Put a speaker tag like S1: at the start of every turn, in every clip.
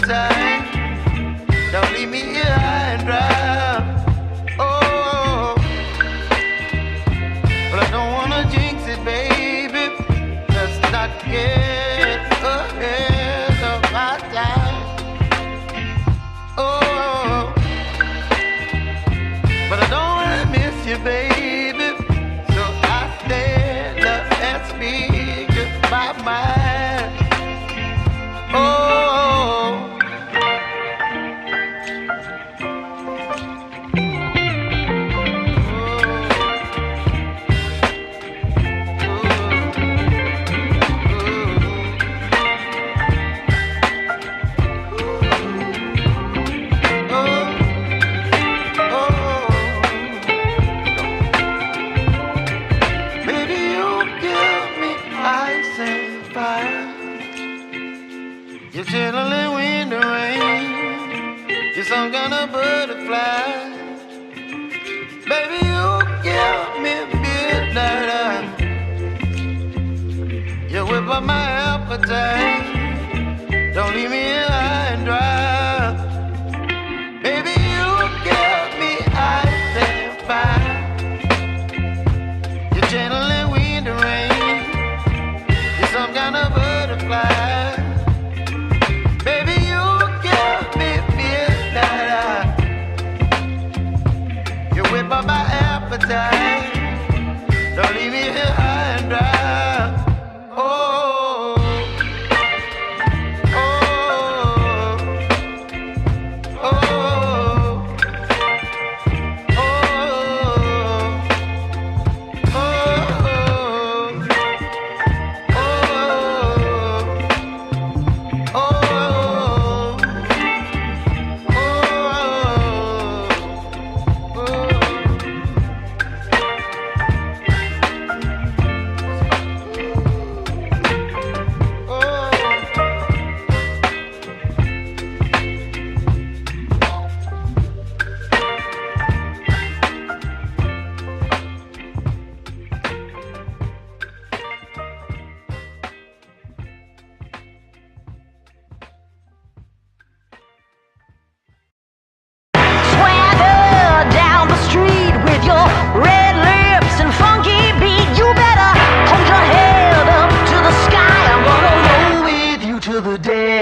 S1: appetite. Don't leave me here high and dry. Oh, but I don't wanna jinx it, baby. Let's not get ahead of my time. Oh, but I don't wanna miss you, baby. So I stand up and speak just my mind. Oh. You're chilling wind and rain. You're some kind of butterfly. Baby, you give me midnight. You whip up my appetite. Don't leave me here high and dry. Baby, you give me ice and fire. You're channeling wind and rain. You're some kind of butterfly. By my appetite, don't leave me here high and dry. Oh, oh, oh, oh,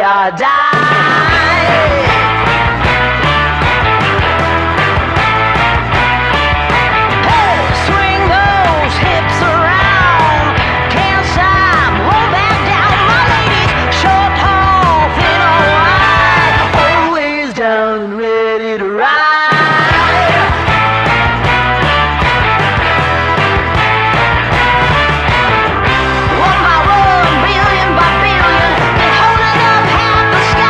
S1: I die. Hey, swing those hips around. Can't stop, roll back down. My ladies, short, tall, thin or wide, always down and ready to ride. One by one, billion by billion, they're holding up half the sky.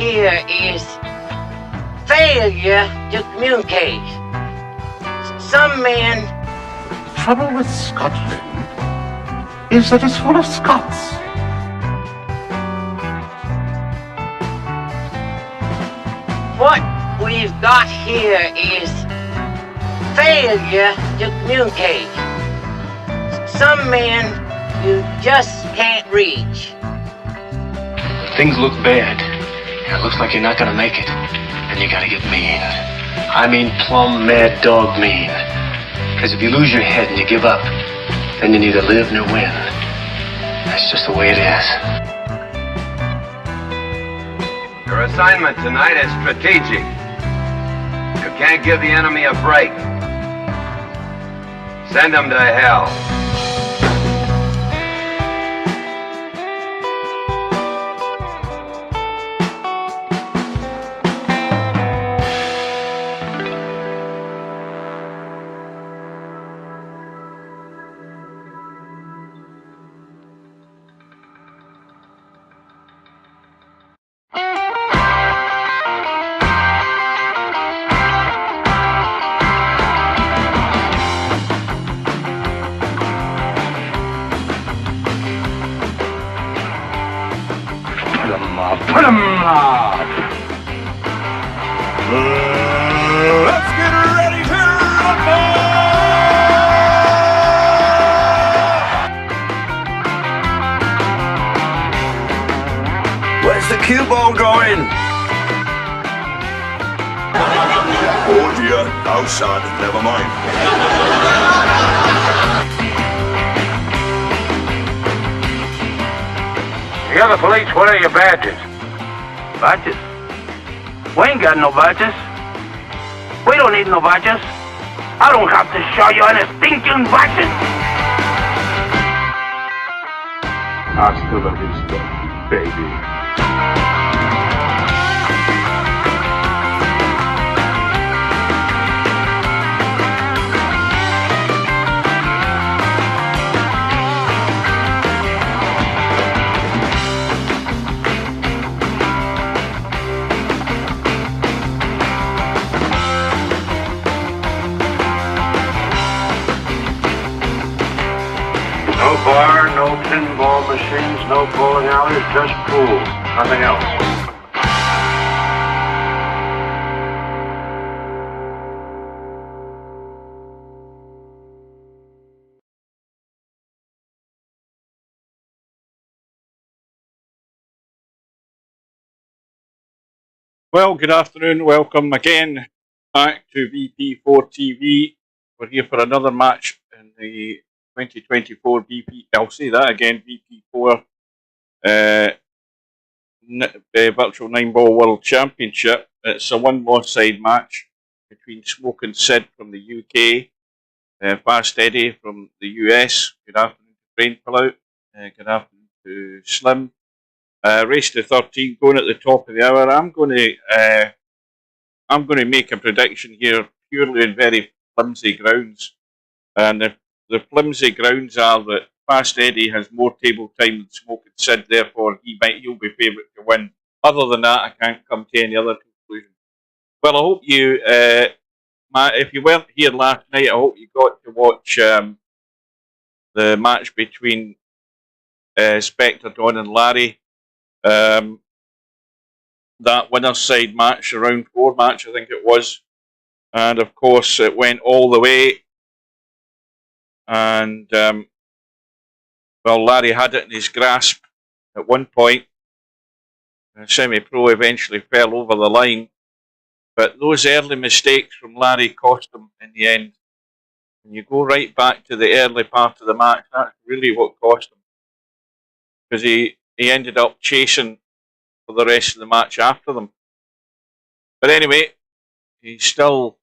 S1: here is failure to communicate. Some men...
S2: The trouble with Scotland is that it's full of Scots.
S1: What we've got here is failure to communicate. Some men you just can't reach.
S3: Things look bad. It looks like you're not gonna make it. And you gotta get mean. I mean plumb mad dog mean. Because if you lose your head and you give up, then you neither live nor win. That's just the way it is.
S4: Your assignment tonight is strategic. You can't give the enemy a break. Send them to hell.
S2: Put 'em up!
S5: Let's get ready to rumble!
S4: Where's the cue ball going?
S5: Oh dear, no son, never mind.
S6: You're the police, what are your badges? Badges? We ain't got no badges. We don't need no badges. I don't have to show you any stinking badges.
S2: Hasta la vista, baby.
S6: No bar, no pinball machines, no bowling alleys, just pool. Nothing else.
S7: Well, good afternoon. Welcome again back to VP4TV. We're here for another match in the 2024 VP. I'll say that again. VP4 Virtual 9-Ball World Championship. It's a one-more side match between Smokin Sid from the UK, Fast Eddie from the US. Good afternoon to Brain Pullout. Good afternoon to Slim. Race to 13 going at the top of the hour. I'm going to make a prediction here purely on very flimsy grounds, and the flimsy grounds are that Fast Eddie has more table time than Smokin Sid, therefore he'll be favourite to win. Other than that, I can't come to any other conclusion. Well, I hope you, Matt, if you weren't here last night, I hope you got to watch the match between Spectre, Don and Larry. That winner's side match, a round 4 match, I think it was. And of course, it went all the way. And, well, Larry had it in his grasp at one point. Semi-Pro eventually fell over the line. But those early mistakes from Larry cost him in the end. When you go right back to the early part of the match, that's really what cost him. Because he ended up chasing for the rest of the match after them. But anyway, he's still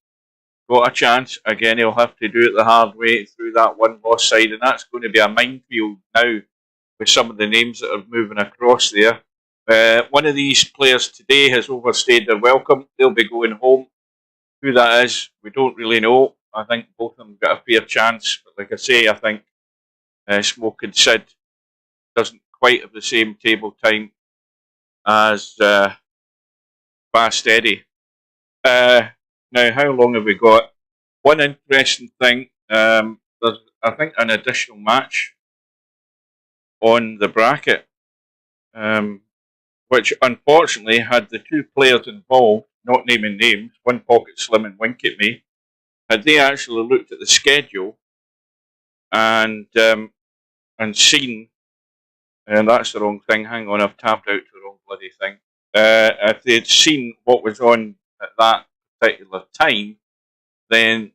S7: got a chance. Again, he'll have to do it the hard way through that one-loss side, and that's going to be a minefield now with some of the names that are moving across there. One of these players today has overstayed their welcome. They'll be going home. Who that is, we don't really know. I think both of them got a fair chance. But like I say, I think Smokin Sid doesn't quite have the same table time as Fast Eddie. Now, how long have we got? One interesting thing, there's, I think, an additional match on the bracket, which unfortunately had the two players involved, not naming names, One Pocket Slim and Wink at Me, had they actually looked at the schedule and seen, and that's the wrong thing, hang on, I've tapped out to the wrong bloody thing. If they'd seen what was on at that particular time, then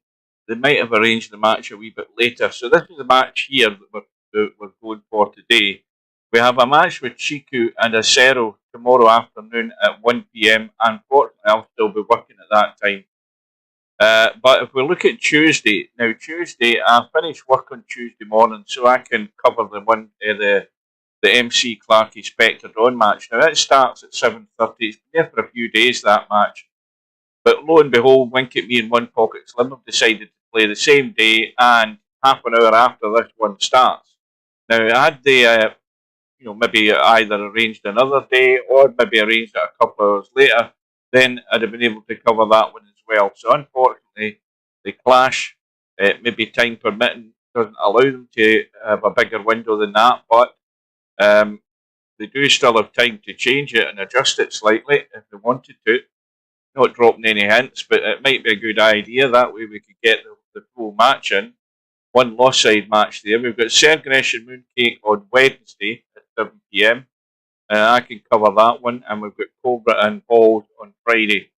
S7: they might have arranged the match a wee bit later. So this is the match here that we're going for today. We have a match with Chiku and Acero tomorrow afternoon at 1 PM. Unfortunately, I'll still be working at that time. But if we look at Tuesday, now Tuesday, I finish work on Tuesday morning so I can cover the MC Clarkey Spectre Dawn match. Now it starts at 7:30. It's been there for a few days, that match. But lo and behold, Wink at Me and One Pocket Slim have decided to play the same day and half an hour after this one starts. Now, had they maybe either arranged another day or maybe arranged it a couple of hours later, then I'd have been able to cover that one as well. So unfortunately, the clash, maybe time permitting, doesn't allow them to have a bigger window than that, but they do still have time to change it and adjust it slightly if they wanted to. Not dropping any hints, but it might be a good idea. That way we could get the full match in. One lost side match there. We've got Sergresh and Mooncake on Wednesday at 7 PM. I can cover that one. And we've got Cobra and Balls on Friday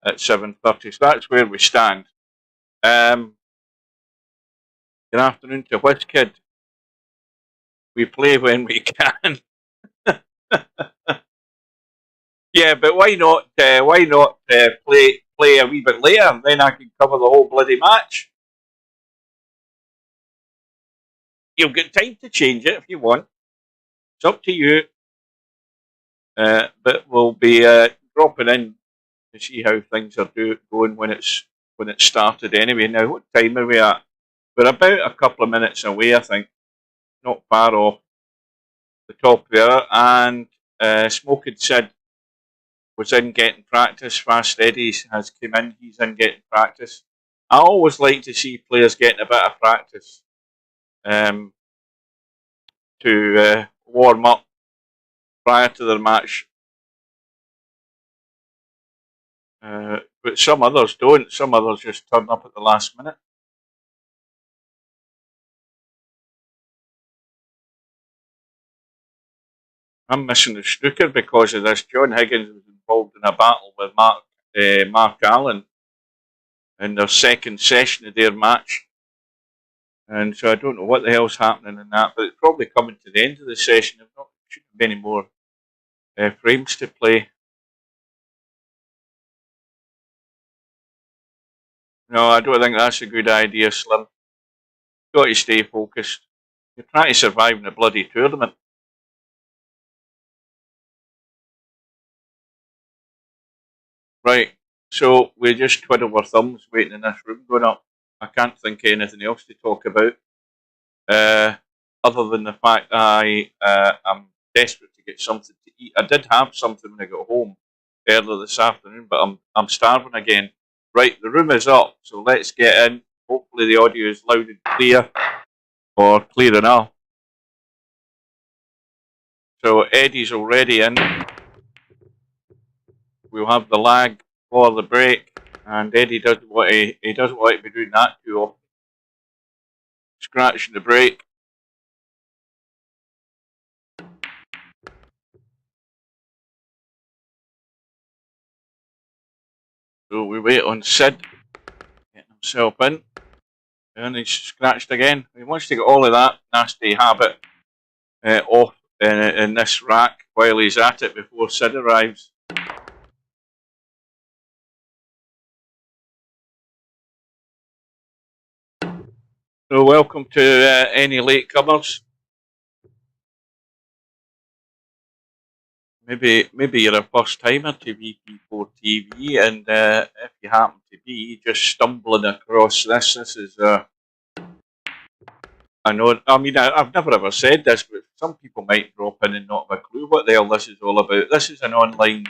S7: at 7:30. So that's where we stand. Good afternoon to WizKid. We play when we can. Yeah, but why not? Play a wee bit later? Then I can cover the whole bloody match. You've got time to change it if you want. It's up to you. But we'll be dropping in to see how things are going when it's started. Anyway, now what time are we at? We're about a couple of minutes away, I think. Not far off the top there. And Smokin said was in getting practice. Fast Eddie has come in. He's in getting practice. I always like to see players getting a bit of practice to warm up prior to their match. But some others don't. Some others just turn up at the last minute. I'm missing the snooker because of this. John Higgins was involved in a battle with Mark Allen in their second session of their match. And so I don't know what the hell's happening in that, but it's probably coming to the end of the session. There's not shouldn't be any more frames to play. No, I don't think that's a good idea, Slim. You've got to stay focused. You're trying to survive in a bloody tournament. Right, so we just twiddle our thumbs waiting in this room going up. I can't think of anything else to talk about. Other than the fact I'm desperate to get something to eat. I did have something when I got home earlier this afternoon, but I'm starving again. Right, the room is up, so let's get in. Hopefully the audio is loud and clear, or clear enough. So Eddie's already in. We'll have the lag for the break, and Eddie doesn't want to be doing that too often. Scratching the break. So we wait on Sid getting himself in, and he's scratched again. He wants to get all of that nasty habit off in this rack while he's at it before Sid arrives. So welcome to any latecomers. Maybe you're a first timer to VP4TV, and if you happen to be just stumbling across this is I know. I mean, I've never ever said this, but some people might drop in and not have a clue what the hell this is all about. This is an online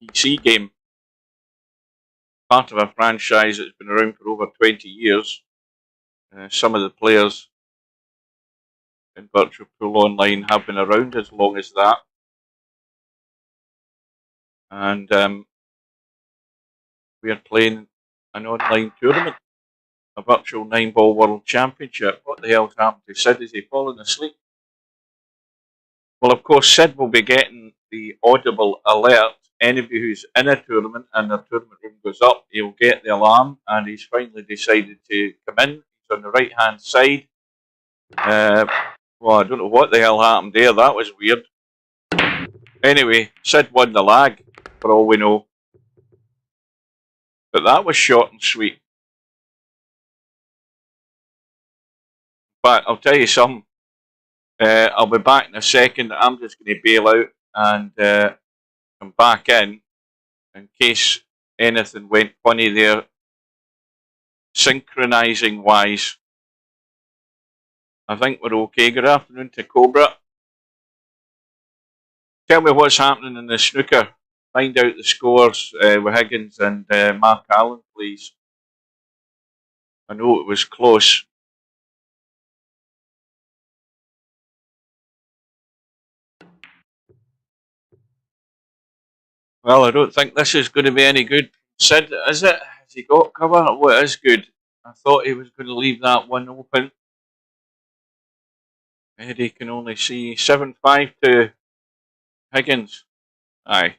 S7: PC game. part of a franchise that's been around for over 20 years. Some of the players in Virtual Pool Online have been around as long as that. And we are playing an online tournament, a virtual 9-ball world championship. What the hell's happened to Sid? Is he falling asleep? Well, of course, Sid will be getting the audible alert. Anybody who's in a tournament and their tournament room goes up, he'll get the alarm, and he's finally decided to come in. He's on the right-hand side. Well, I don't know what the hell happened there. That was weird. Anyway, Sid won the lag, for all we know. But that was short and sweet. But I'll tell you something. I'll be back in a second. I'm just going to bail out and come back in case anything went funny there, synchronizing wise. I think we're okay. Good afternoon to Cobra. Tell me what's happening in the snooker. Find out the scores with Higgins and Mark Allen, please. I know it was close. Well, I don't think this is going to be any good. Sid, is it? Has he got cover? Oh, it is good. I thought he was going to leave that one open. Eddie can only see 7-5 to Higgins. Aye.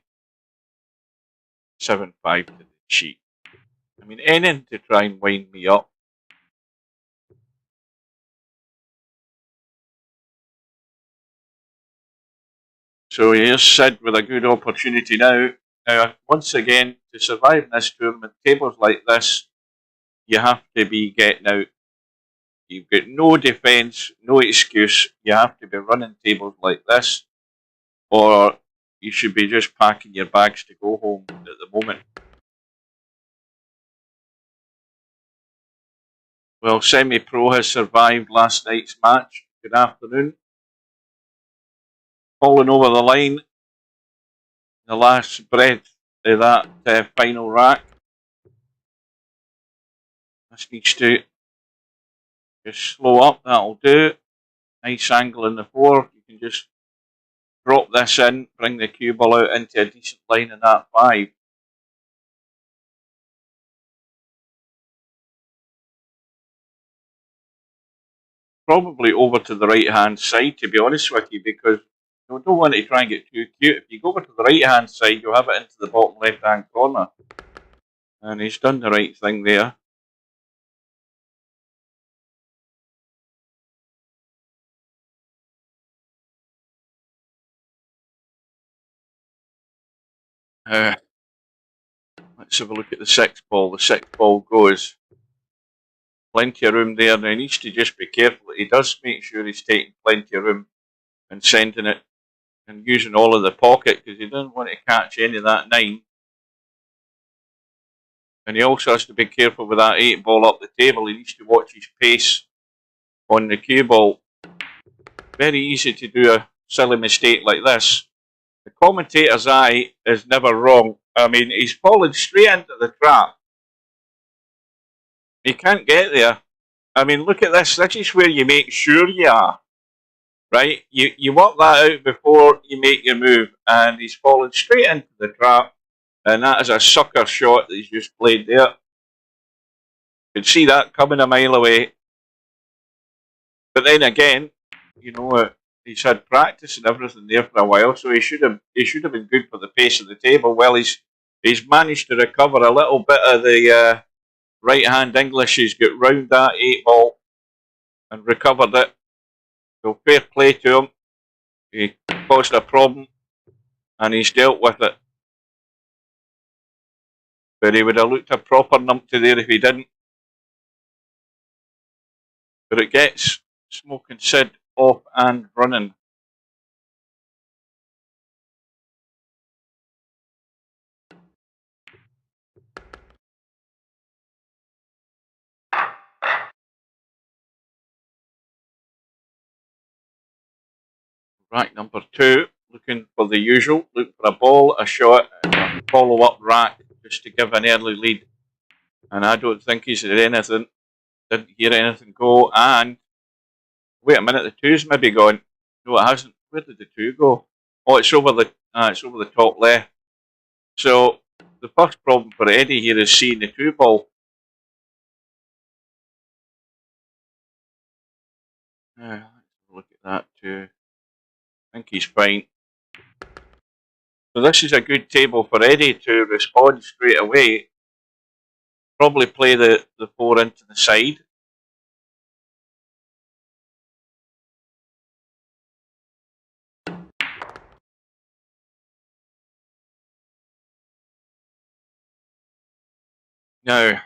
S7: 7-5 to the cheat. I mean, anything to try and wind me up. So here's Sid with a good opportunity now. Now, once again, to survive in this tournament, tables like this, you have to be getting out. You've got no defence, no excuse. You have to be running tables like this, or you should be just packing your bags to go home at the moment. Well, Semi-Pro has survived last night's match. Good afternoon. Falling over the line, the last breath of that final rack. This needs to just slow up, that'll do. Nice angle in the 4. You can just drop this in, bring the cue ball out into a decent line in that 5. Probably over to the right hand side, to be honest with you, because you don't want to try and get too cute. If you go over to the right hand side, you'll have it into the bottom left hand corner. And he's done the right thing there. Let's have a look at the 6th ball. The 6th ball goes. Plenty of room there. Now he needs to just be careful that he does make sure he's taking plenty of room and sending it and using all of the pocket, because he doesn't want to catch any of that 9. And he also has to be careful with that 8 ball up the table. He needs to watch his pace on the cue ball. Very easy to do a silly mistake like this. The commentator's eye is never wrong. I mean, he's fallen straight into the trap. He can't get there. I mean, look at this. This is where you make sure you are. Right? You work that out before you make your move. And he's fallen straight into the trap. And that is a sucker shot that he's just played there. You can see that coming a mile away. But then again, you know, he's had practice and everything there for a while, so he should have been good for the pace of the table. Well, he's managed to recover a little bit of the right hand English. He's got round that 8 ball and recovered it. So fair play to him. He caused a problem and he's dealt with it. But he would have looked a proper numpty there if he didn't. But it gets Smokin Sid off and running. Rack number 2, looking for the usual, look for a ball, a shot, and a follow-up rack just to give an early lead. And I don't think he's heard anything. Didn't hear anything go. And wait a minute, the two's maybe gone. No, it hasn't. Where did the two go? Oh, it's over the top left. So the first problem for Eddie here is seeing the two ball. Let's look at that too. I think he's fine. So this is a good table for Eddie to respond straight away. Probably play the 4 into the side. Now,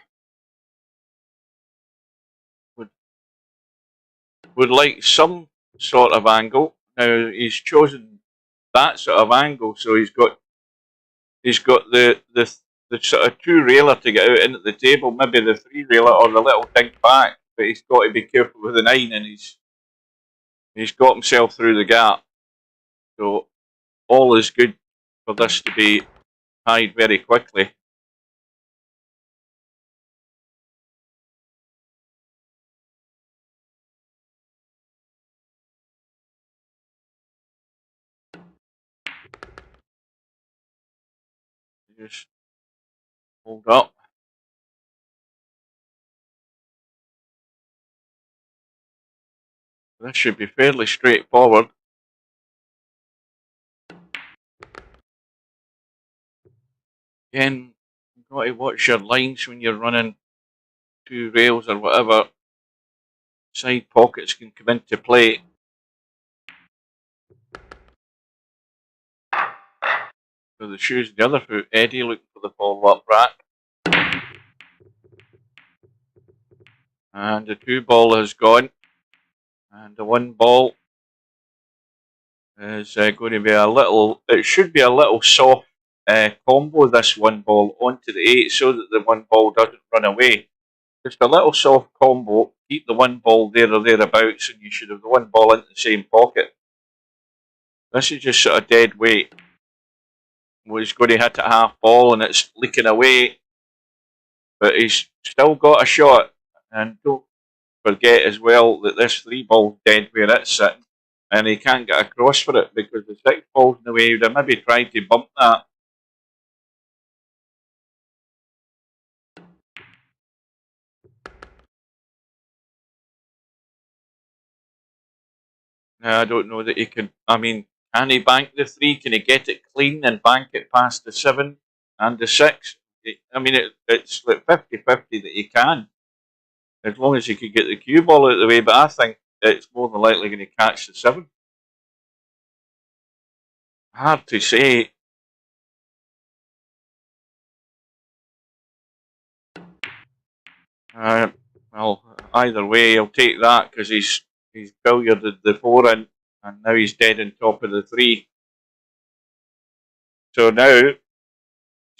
S7: would like some sort of angle. Now he's chosen that sort of angle, so he's got the sort of 2 railer to get out into the table, maybe the 3 railer or the little dink back, but he's got to be careful with the 9, and he's got himself through the gap. So all is good for this to be tied very quickly. Just hold up. This should be fairly straightforward. Again, you've got to watch your lines when you're running 2 rails or whatever. Side pockets can come into play. So the shoes, the other foot, Eddie looking for the follow-up rack. And the 2 ball has gone. And the 1 ball is going to be a little, it should be a little soft combo, this 1 ball onto the 8, so that the 1 ball doesn't run away. Just a little soft combo, keep the 1 ball there or thereabouts, and you should have the 1 ball into the same pocket. This is just sort of dead weight. He's going to hit it half ball and it's leaking away, but he's still got a shot. And don't forget as well that this 3 ball's dead where it's sitting, and he can't get across for it because the 6 ball's in the way. He would have maybe tried to bump that. I don't know that he can. I mean, can he bank the 3? Can he get it clean and bank it past the 7 and the 6? I mean, it's like 50-50 that he can, as long as he could get the cue ball out of the way. But I think it's more than likely going to catch the 7. Hard to say. Well, either way, he'll take that because he's billiarded the 4 in, and now he's dead on top of the 3. So now he's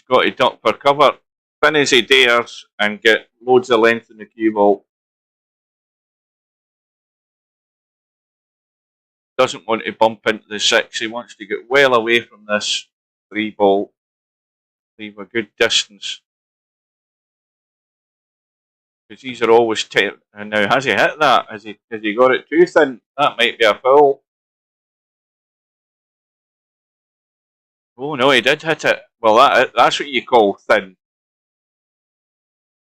S7: got to duck for cover, spin as he dares, and get loads of length in the cue ball. Doesn't want to bump into the 6. He wants to get well away from this 3 ball, leave a good distance. Because these are always tight. And now, has he hit that? Has he got it too thin? That might be a foul. Oh no, he did hit it. Well, that's what you call thin.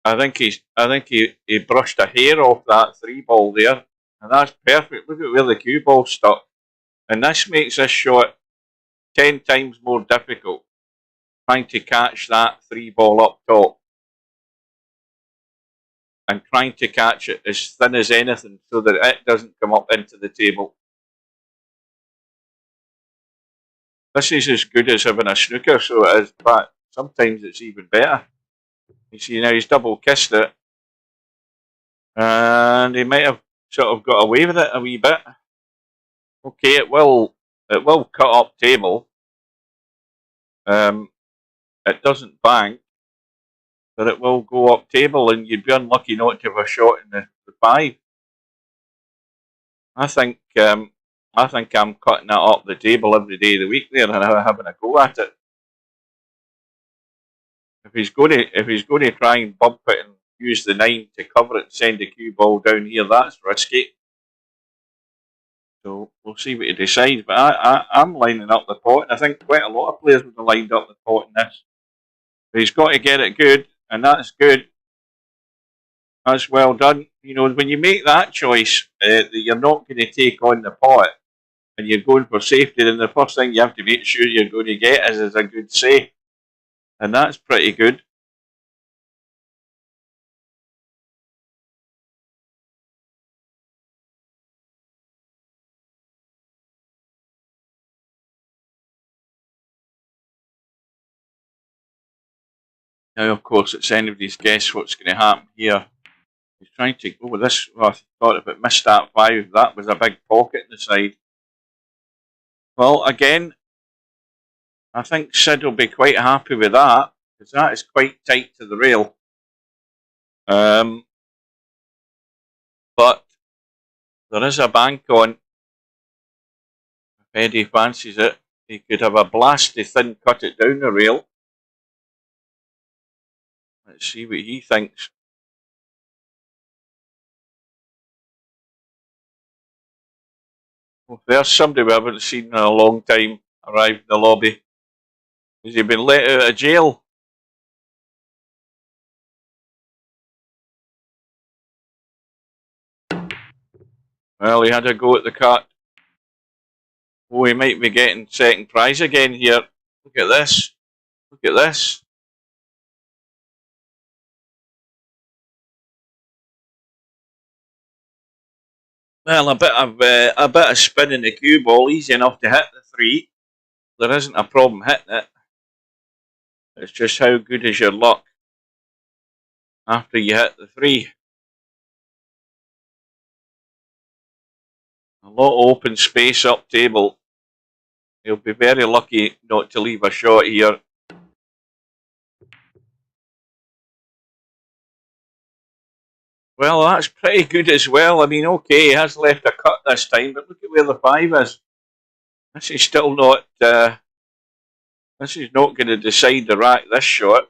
S7: I think he brushed a hair off that 3 ball there, and that's perfect. Look at where the cue ball stuck, and this makes this shot 10 times more difficult. Trying to catch that 3 ball up top, and trying to catch it as thin as anything so that it doesn't come up into the table. This is as good as having a snooker, so it is, but sometimes it's even better. You see now he's double kissed it, and he might have sort of got away with it a wee bit. Okay, it will cut up table. It doesn't bank, but it will go up table, and you'd be unlucky not to have a shot in the 5. I think I'm cutting that up the table every day of the week there and having a go at it. If he's going to try and bump it and use the 9 to cover it and send the cue ball down here, that's risky. So we'll see what he decides. But I'm lining up the pot, and I think quite a lot of players would have lined up the pot in this. But he's got to get it good, and that's good. That's well done. You know, when you make that choice that you're not going to take on the pot and you're going for safety, then the first thing you have to make sure you're going to get is a good safe. And that's pretty good. Now, of course, it's anybody's guess what's going to happen here. He's trying to go with this. Well, I thought if it missed that 5, that was a big pocket in the side. Well, again, I think Sid will be quite happy with that, because that is quite tight to the rail. But there is a bank on. If Eddie fancies it, he could have a blasty thin cut it down the rail. Let's see what he thinks. Well, there's somebody we haven't seen in a long time arrived in the lobby. Has he been let out of jail? Well, he had a go at the cut. Oh, he might be getting second prize again here. Look at this. Look at this. Well, a bit of spin in the cue ball, easy enough to hit the 3. There isn't a problem hitting it. It's just how good is your luck after you hit the 3. A lot of open space up table. He'll be very lucky not to leave a shot here. Well, that's pretty good as well. I mean, okay, he has left a cut this time, but look at where the 5 is. This is still not. This is not going to decide the rack this shot.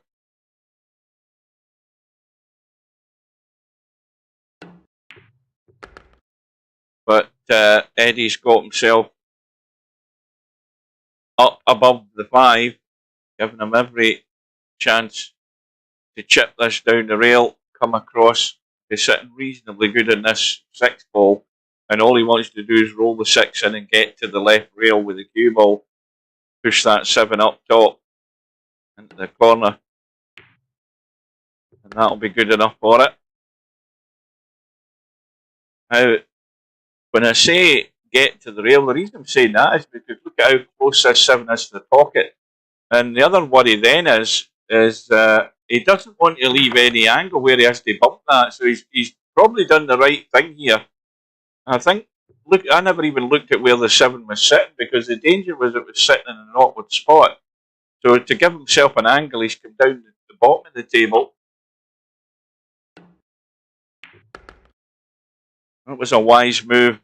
S7: But Eddie's got himself up above the 5, giving him every chance to chip this down the rail, come across. He's sitting reasonably good in this 6 ball, and all he wants to do is roll the 6 in and get to the left rail with the cue ball, push that 7 up top into the corner, and that'll be good enough for it. Now, when I say get to the rail, the reason I'm saying that is because look at how close this 7 is to the pocket. And the other worry then is he doesn't want to leave any angle where he has to bump that. So he's probably done the right thing here. I think, look, I never even looked at where the 7 was sitting, because the danger was it was sitting in an awkward spot. So to give himself an angle, he's come down to the bottom of the table. That was a wise move.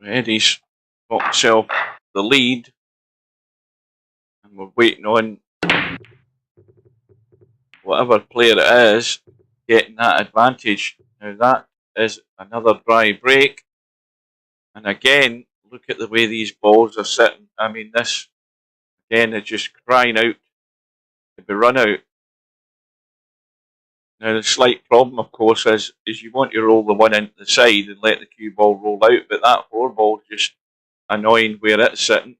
S7: Eddie's got himself the lead, and we're waiting on whatever player it is getting that advantage. Now that is another dry break, and again, look at the way these balls are sitting. I mean, this again is just crying out to be run out. Now the slight problem, of course, is you want to roll the 1 into the side and let the cue ball roll out, but that 4 ball is just annoying where it's sitting.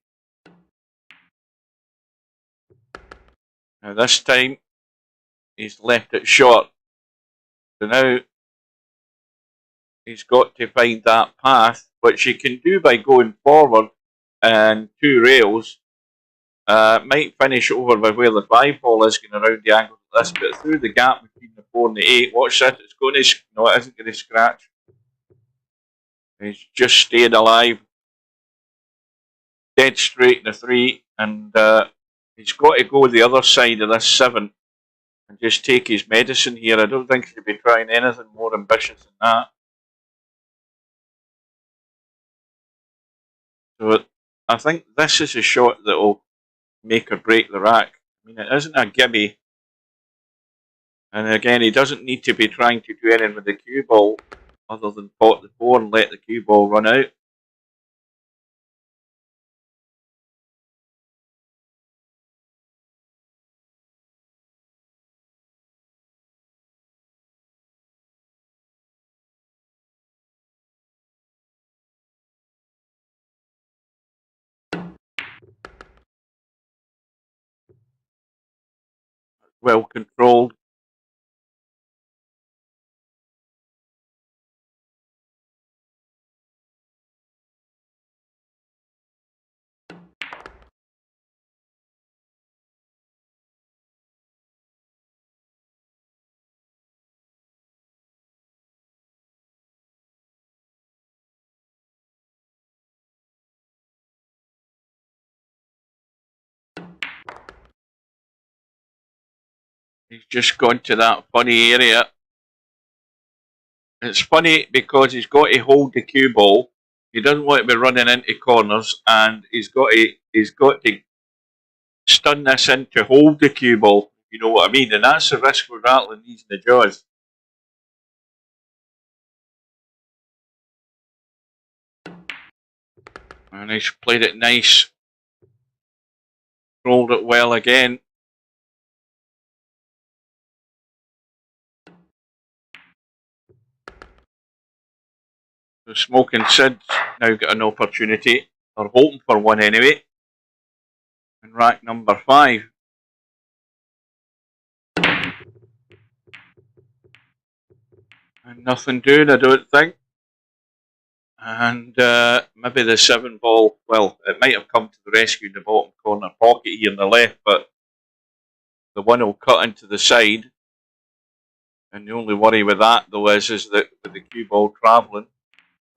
S7: Now this time he's left it short, so now he's got to find that path, which he can do by going forward and 2 rails. Might finish over by where the 5 ball is going around the angle of this, but through the gap between the 4 and the 8. Watch that, it's going to, no, it isn't going to scratch. He's just staying alive. Dead straight in the 3, and he's got to go the other side of this 7 and just take his medicine here. I don't think he'll be trying anything more ambitious than that. So I think this is a shot that will make or break the rack. I mean, it isn't a gimme. And again, he doesn't need to be trying to do anything with the cue ball other than pot the 4 and let the cue ball run out. Well controlled. He's just gone to that funny area. It's funny because he's got to hold the cue ball. He doesn't want to be running into corners, and he's got to stun this in to hold the cue ball. You know what I mean? And that's the risk with rattling these in the jaws. And he's played it nice. Rolled it well again. So Smokin Sid's now got an opportunity. They're hoping for one anyway. And rack number 5. And nothing doing, I don't think. And maybe the 7 ball, well, it might have come to the rescue in the bottom corner pocket here on the left, but the one will cut into the side. And the only worry with that, though, is that with the cue ball travelling,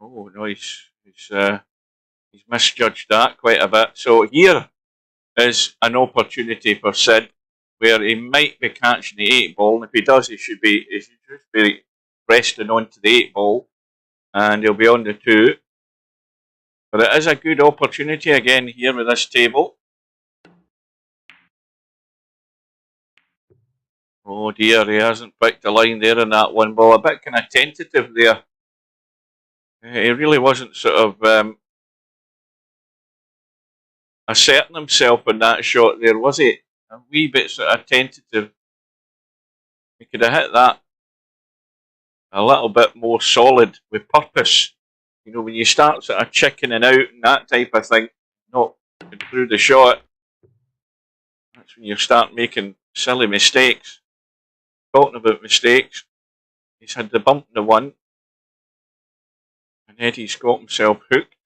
S7: oh no, he's misjudged that quite a bit. So here is an opportunity for Sid where he might be catching the 8 ball, and if he does, he should just be resting onto the 8 ball, and he'll be on the 2. But it is a good opportunity again here with this table. Oh dear, he hasn't picked a line there in that 1 ball. A bit kind of tentative there. He really wasn't sort of asserting himself in that shot there, was he? A wee bit sort of tentative. He could have hit that a little bit more solid with purpose. You know, when you start sort of chickening out and that type of thing, not through the shot, that's when you start making silly mistakes. Talking about mistakes, he's had the bump in the 1, and Eddie's got himself hooked.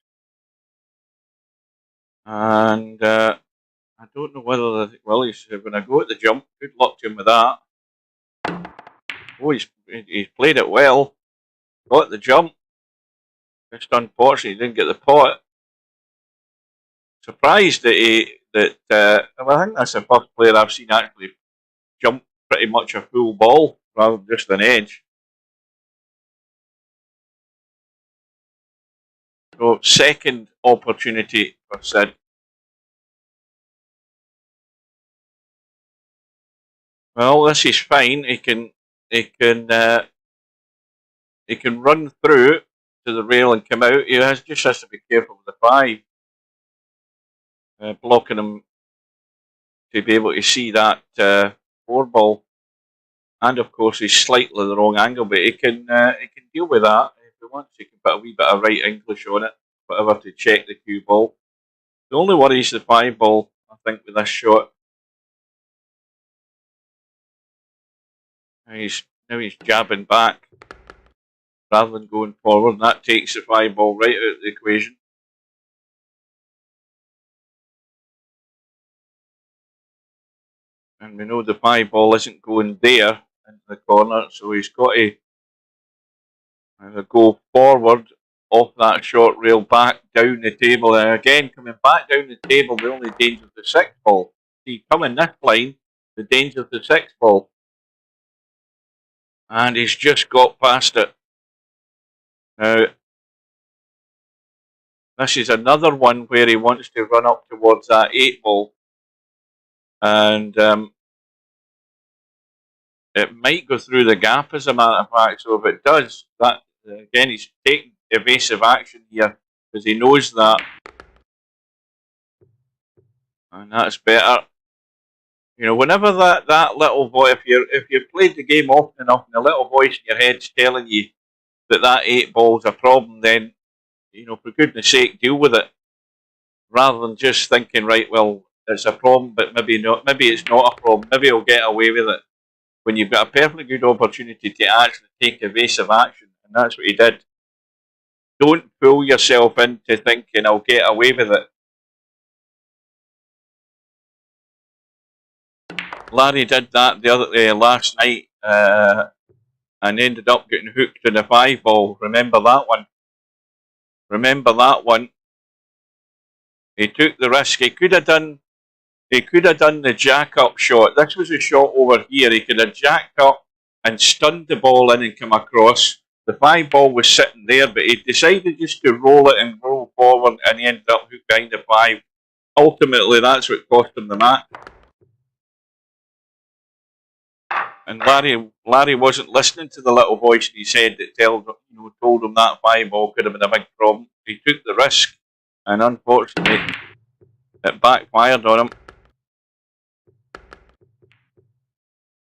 S7: And I don't know whether, he's going to go at the jump. Good luck to him with that. Oh, he's played it well. Got the jump. Just unfortunately, he didn't get the pot. Surprised that I think that's the first player I've seen actually jump pretty much a full ball rather than just an edge. So second opportunity for Sid. Well, this is fine. He can run through to the rail and come out. He just has to be careful with the 5, blocking him to be able to see that 4 ball. And of course, he's slightly the wrong angle, but he can deal with that if he wants. He can put a wee bit of right English on it, whatever, to check the cue ball. The only worry is the 5 ball, I think, with this shot. Now he's jabbing back rather than going forward, and that takes the 5 ball right out of the equation. And we know the 5 ball isn't going there into the corner, so he's got to either go forward off that short rail back down the table, and again coming back down the table, the only danger of the 6 ball. See, coming this line, the danger of the 6 ball. And he's just got past it. Now, This is another one where he wants to run up towards that 8 ball. And it might go through the gap, as a matter of fact. So if it does, that again, he's taking evasive action here because he knows that. And that's better. You know, whenever that little voice, if you've played the game often enough and the little voice in your head's telling you that 8 ball's a problem, then, you know, for goodness sake, deal with it. Rather than just thinking, right, well, it's a problem, but maybe not. Maybe it's not a problem. Maybe he'll get away with it. When you've got a perfectly good opportunity to actually take evasive action, and that's what he did. Don't fool yourself into thinking I'll get away with it. Larry did that the other last night and ended up getting hooked in the 5 ball. Remember that one? Remember that one? He took the risk. He could have done the jack up shot. This was a shot over here. He could have jacked up and stunned the ball in and come across. The 5 ball was sitting there, but he decided just to roll it and roll forward, and he ended up hooked behind the 5. Ultimately, that's what cost him the match. And Larry wasn't listening to the little voice in his head that told him that 5 ball could have been a big problem. He took the risk, and unfortunately, it backfired on him.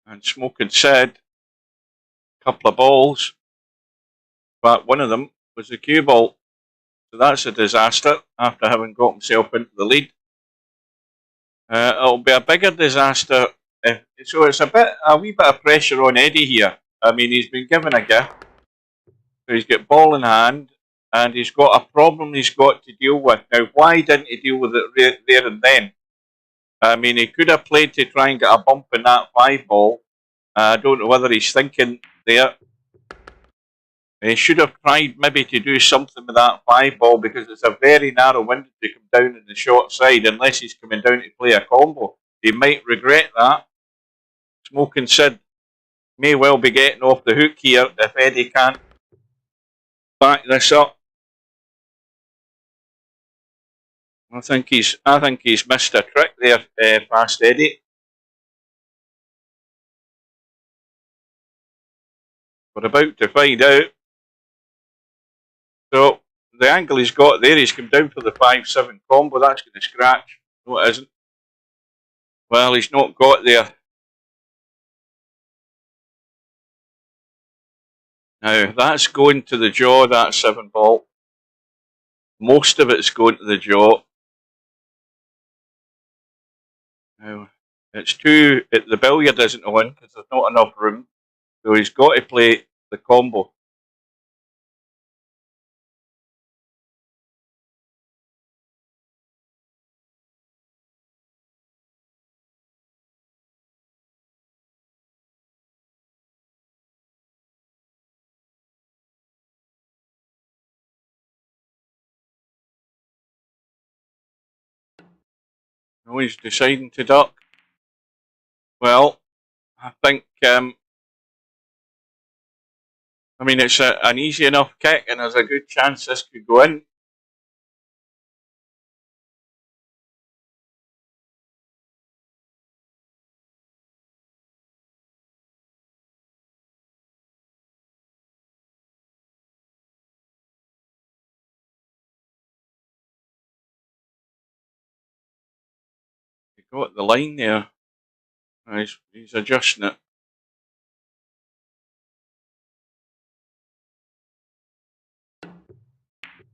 S7: And Smokin said a couple of balls, but one of them was a cue ball. So that's a disaster after having got himself into the lead. It'll be a bigger disaster. So it's a wee bit of pressure on Eddie here. I mean, he's been given a gift. So he's got ball in hand, and he's got a problem he's got to deal with. Now, why didn't he deal with it there and then? I mean, he could have played to try and get a bump in that 5 ball. I don't know whether he's thinking there. He should have tried maybe to do something with that 5 ball because it's a very narrow window to come down in the short side unless he's coming down to play a combo. He might regret that. Smokin said may well be getting off the hook here if Eddie can't back this up. I think he's missed a trick there, Fast Eddie. We're about to find out. So the angle he's got there, he's come down for the 5-7 combo. That's going to scratch. No, it isn't. Well, he's not got there. Now, that's going to the jaw, that 7 ball. Most of it's going to the jaw. Now, the billiard isn't on because there's not enough room. So he's got to play the combo. No, he's deciding to duck. Well, I think, I mean, it's an easy enough kick and there's a good chance this could go in. He got the line there. He's adjusting it.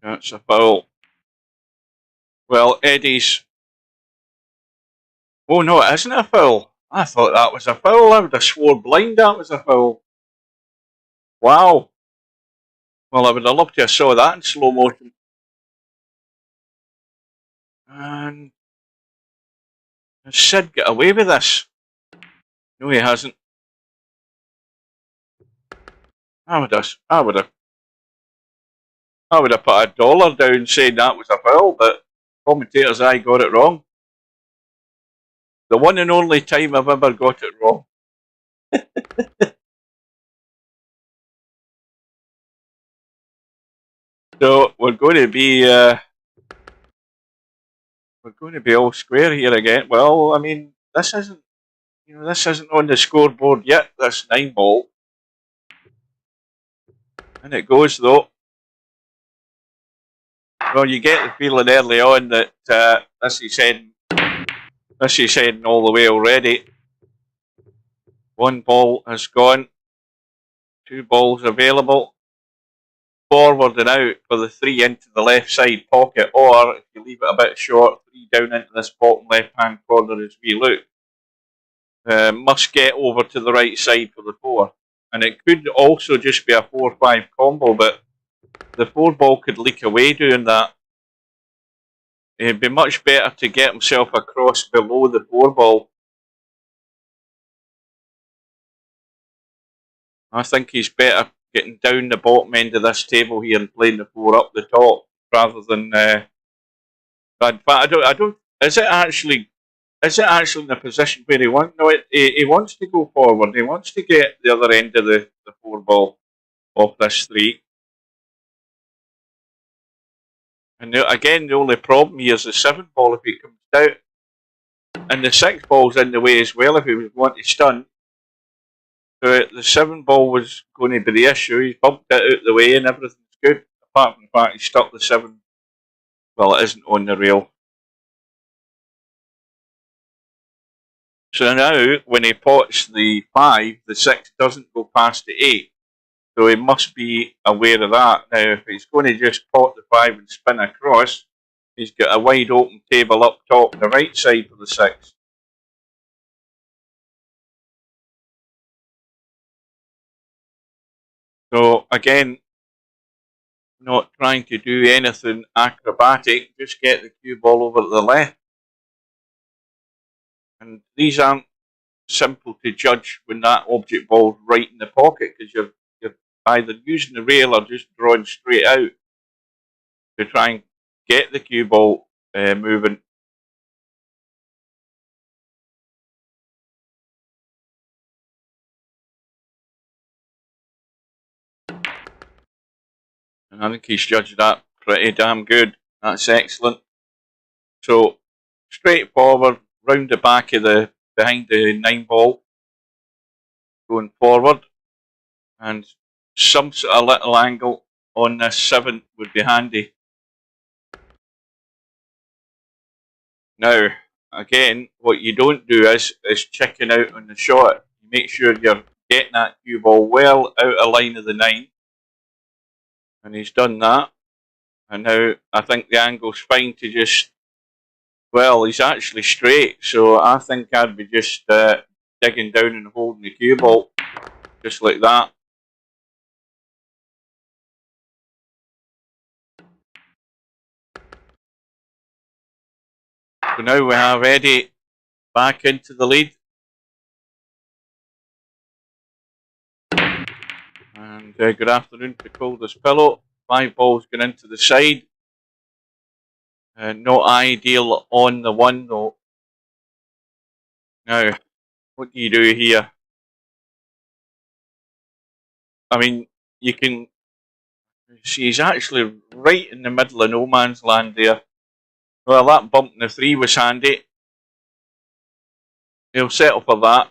S7: That's a foul. Well, Eddie's... Oh no, it isn't a foul. I thought that was a foul. I would have swore blind that was a foul. Wow. Well, I would have loved to have saw that in slow motion. And has Sid got away with this? No, he hasn't. I would have put $1 down saying that was a foul, but commentators, I got it wrong. The one and only time I've ever got it wrong. So we're going to be we're going to be all square here again. Well, I mean, this isn't, this isn't on the scoreboard yet. This 9 ball, and it goes though. Well, you get the feeling early on that this is heading all the way already. 1 ball has gone. 2 balls available. Forward and out for the 3 into the left side pocket, or if you leave it a bit short, 3 down into this bottom left hand corner as we look. Must get over to the right side for the 4. And it could also just be a 4-5 combo, but the 4 ball could leak away doing that. It'd be much better to get himself across below the 4 ball. I think he's better getting down the bottom end of this table here and playing the 4 up the top rather than. But I don't. Is it actually in a position where he wants? No, he wants to go forward. He wants to get the other end of the 4 ball off this 3. And again, the only problem here is the 7 ball if he comes down, and the 6 ball's in the way as well if he was wanting to stun. So the 7 ball was going to be the issue. He's bumped it out the way and everything's good. Apart from the fact he stuck the 7. Well, it isn't on the rail. So now, when he pots the 5, the 6 doesn't go past the 8. So he must be aware of that. Now, if he's going to just pot the 5 and spin across, he's got a wide open table up top, the right side for the 6. So again, not trying to do anything acrobatic, just get the cue ball over to the left. And these aren't simple to judge when that object ball's right in the pocket, because you're either using the rail or just drawing straight out to try and get the cue ball moving. And I think he's judged that pretty damn good. That's excellent. So straightforward, round the back of behind the 9 ball, going forward, and some sort of little angle on this 7 would be handy. Now, again, what you don't do is chicken out on the shot. You make sure you're getting that cue ball well out of line of the 9. And he's done that. And now I think the angle's fine to just, well, he's actually straight. So I think I'd be just digging down and holding the cue ball, just like that. So now we have Eddie back into the lead. And good afternoon to Coldest Pillow. 5 balls going into the side. Not ideal on the 1 though. Now, what do you do here? I mean, you can see he's actually right in the middle of no man's land there. Well, that bump in the 3 was handy. He'll settle for that.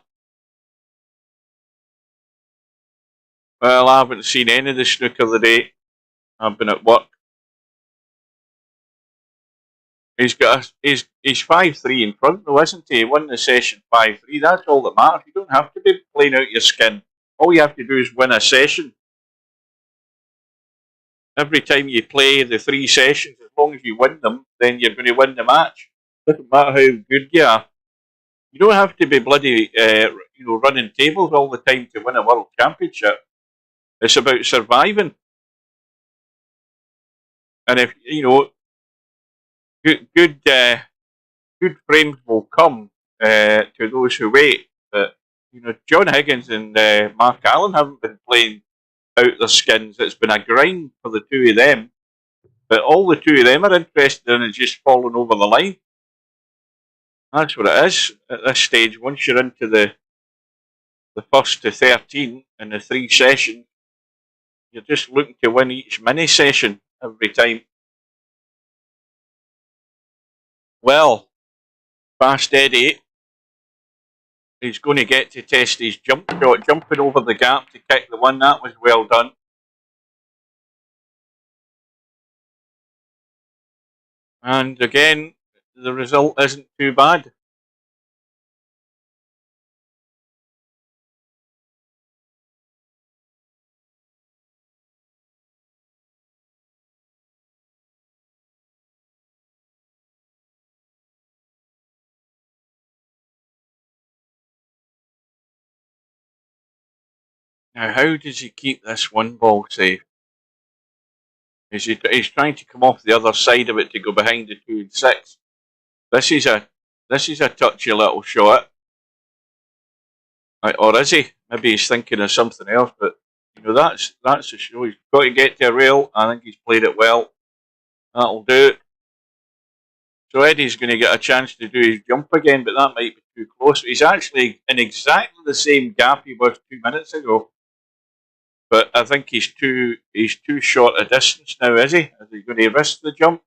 S7: Well, I haven't seen any of the snooker of the day. I've been at work. He's 5-3 in front though, isn't he? He won the session 5-3. That's all that matters. You don't have to be playing out your skin. All you have to do is win a session. Every time you play the 3 sessions, as long as you win them, then you're going to win the match. Doesn't matter how good you are. You don't have to be bloody, running tables all the time to win a world championship. It's about surviving. And if good frames will come to those who wait. But John Higgins and Mark Allen haven't been playing out their skins. It's been a grind for the 2 of them. But all the 2 of them are interested in is just falling over the line. That's what it is at this stage. Once you're into the 1st to 13 and the 3 sessions, you're just looking to win each mini session every time. Well, Fast Eddie, he's going to get to test his jump shot, jumping over the gap to kick the one. That was well done. And again, the result isn't too bad. Now, how does he keep this one ball safe? He's trying to come off the other side of it to go behind the 2 and 6. This is a touchy little shot. Or is he? Maybe he's thinking of something else, but you know, that's the show. He's got to get to a rail. I think he's played it well. That'll do. So Eddie's going to get a chance to do his jump again, but that might be too close. He's actually in exactly the same gap he was 2 minutes ago. But I think he's too short a distance now, is he? Is he going to risk the jump?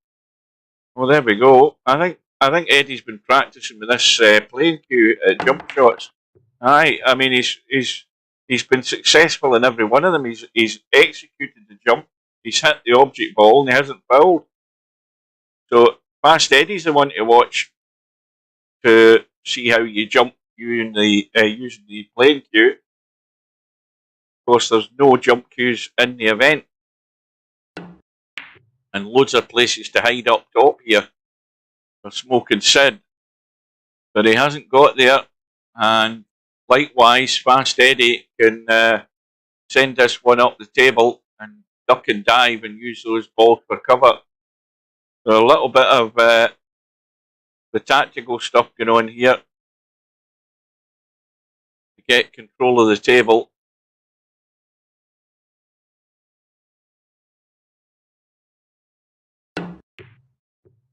S7: Well, there we go. I think Eddie's been practicing with this playing cue at jump shots. Aye, I mean he's been successful in every one of them. He's executed the jump. He's hit the object ball and he hasn't fouled. So Fast Eddie's the one to watch to see how you jump using the playing cue. Of course, there's no jump cues in the event, and loads of places to hide up top here for Smokin Sid, but he hasn't got there. And likewise, Fast Eddie can send this one up the table and duck and dive and use those balls for cover. So a little bit of the tactical stuff going on here to get control of the table.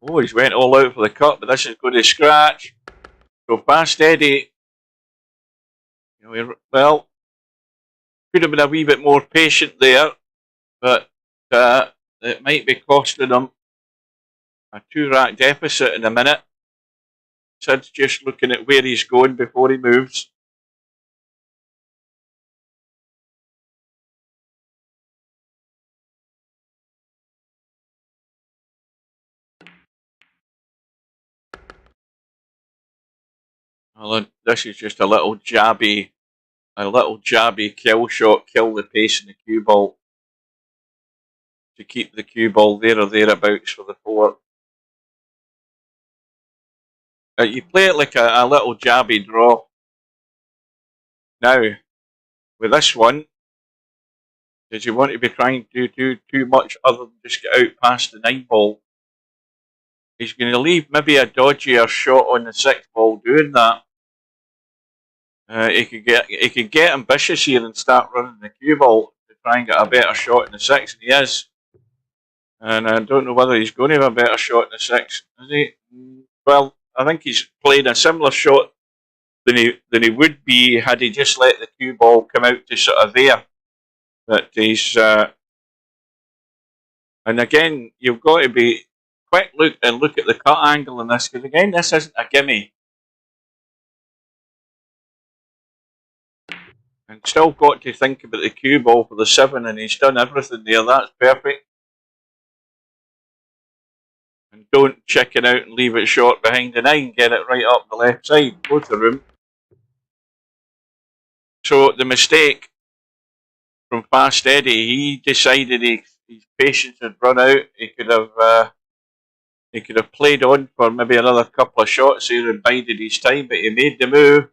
S7: Oh, he's went all out for the cut, but this is going to scratch. So Fast Eddie, well, could have been a wee bit more patient there, but it might be costing him a 2-rack deficit in a minute. Sid's just looking at where he's going before he moves. Well, this is just a little jabby kill shot, kill the pace in the cue ball to keep the cue ball there or thereabouts for the 4. You play it like a little jabby draw. Now, with this one, did you want to be trying to do too much other than just get out past the 9 ball? He's going to leave maybe a dodgier shot on the 6 ball doing that. He could get ambitious here and start running the cue ball to try and get a better shot in the 6, and he is. And I don't know whether he's going to have a better shot in the 6, is he? Well, I think he's played a similar shot than he would be had he just let the cue ball come out to sort of there. But he's and again, you've got to be quick look at the cut angle in this, because again, this isn't a gimme. And still got to think about the cue ball for the 7, and he's done everything there. That's perfect. And don't chicken out and leave it short behind the 9. Get it right up the left side. Go to room. So the mistake from Fast Eddie, he decided his patience had run out. He could have played on for maybe another couple of shots here and bided his time, but he made the move,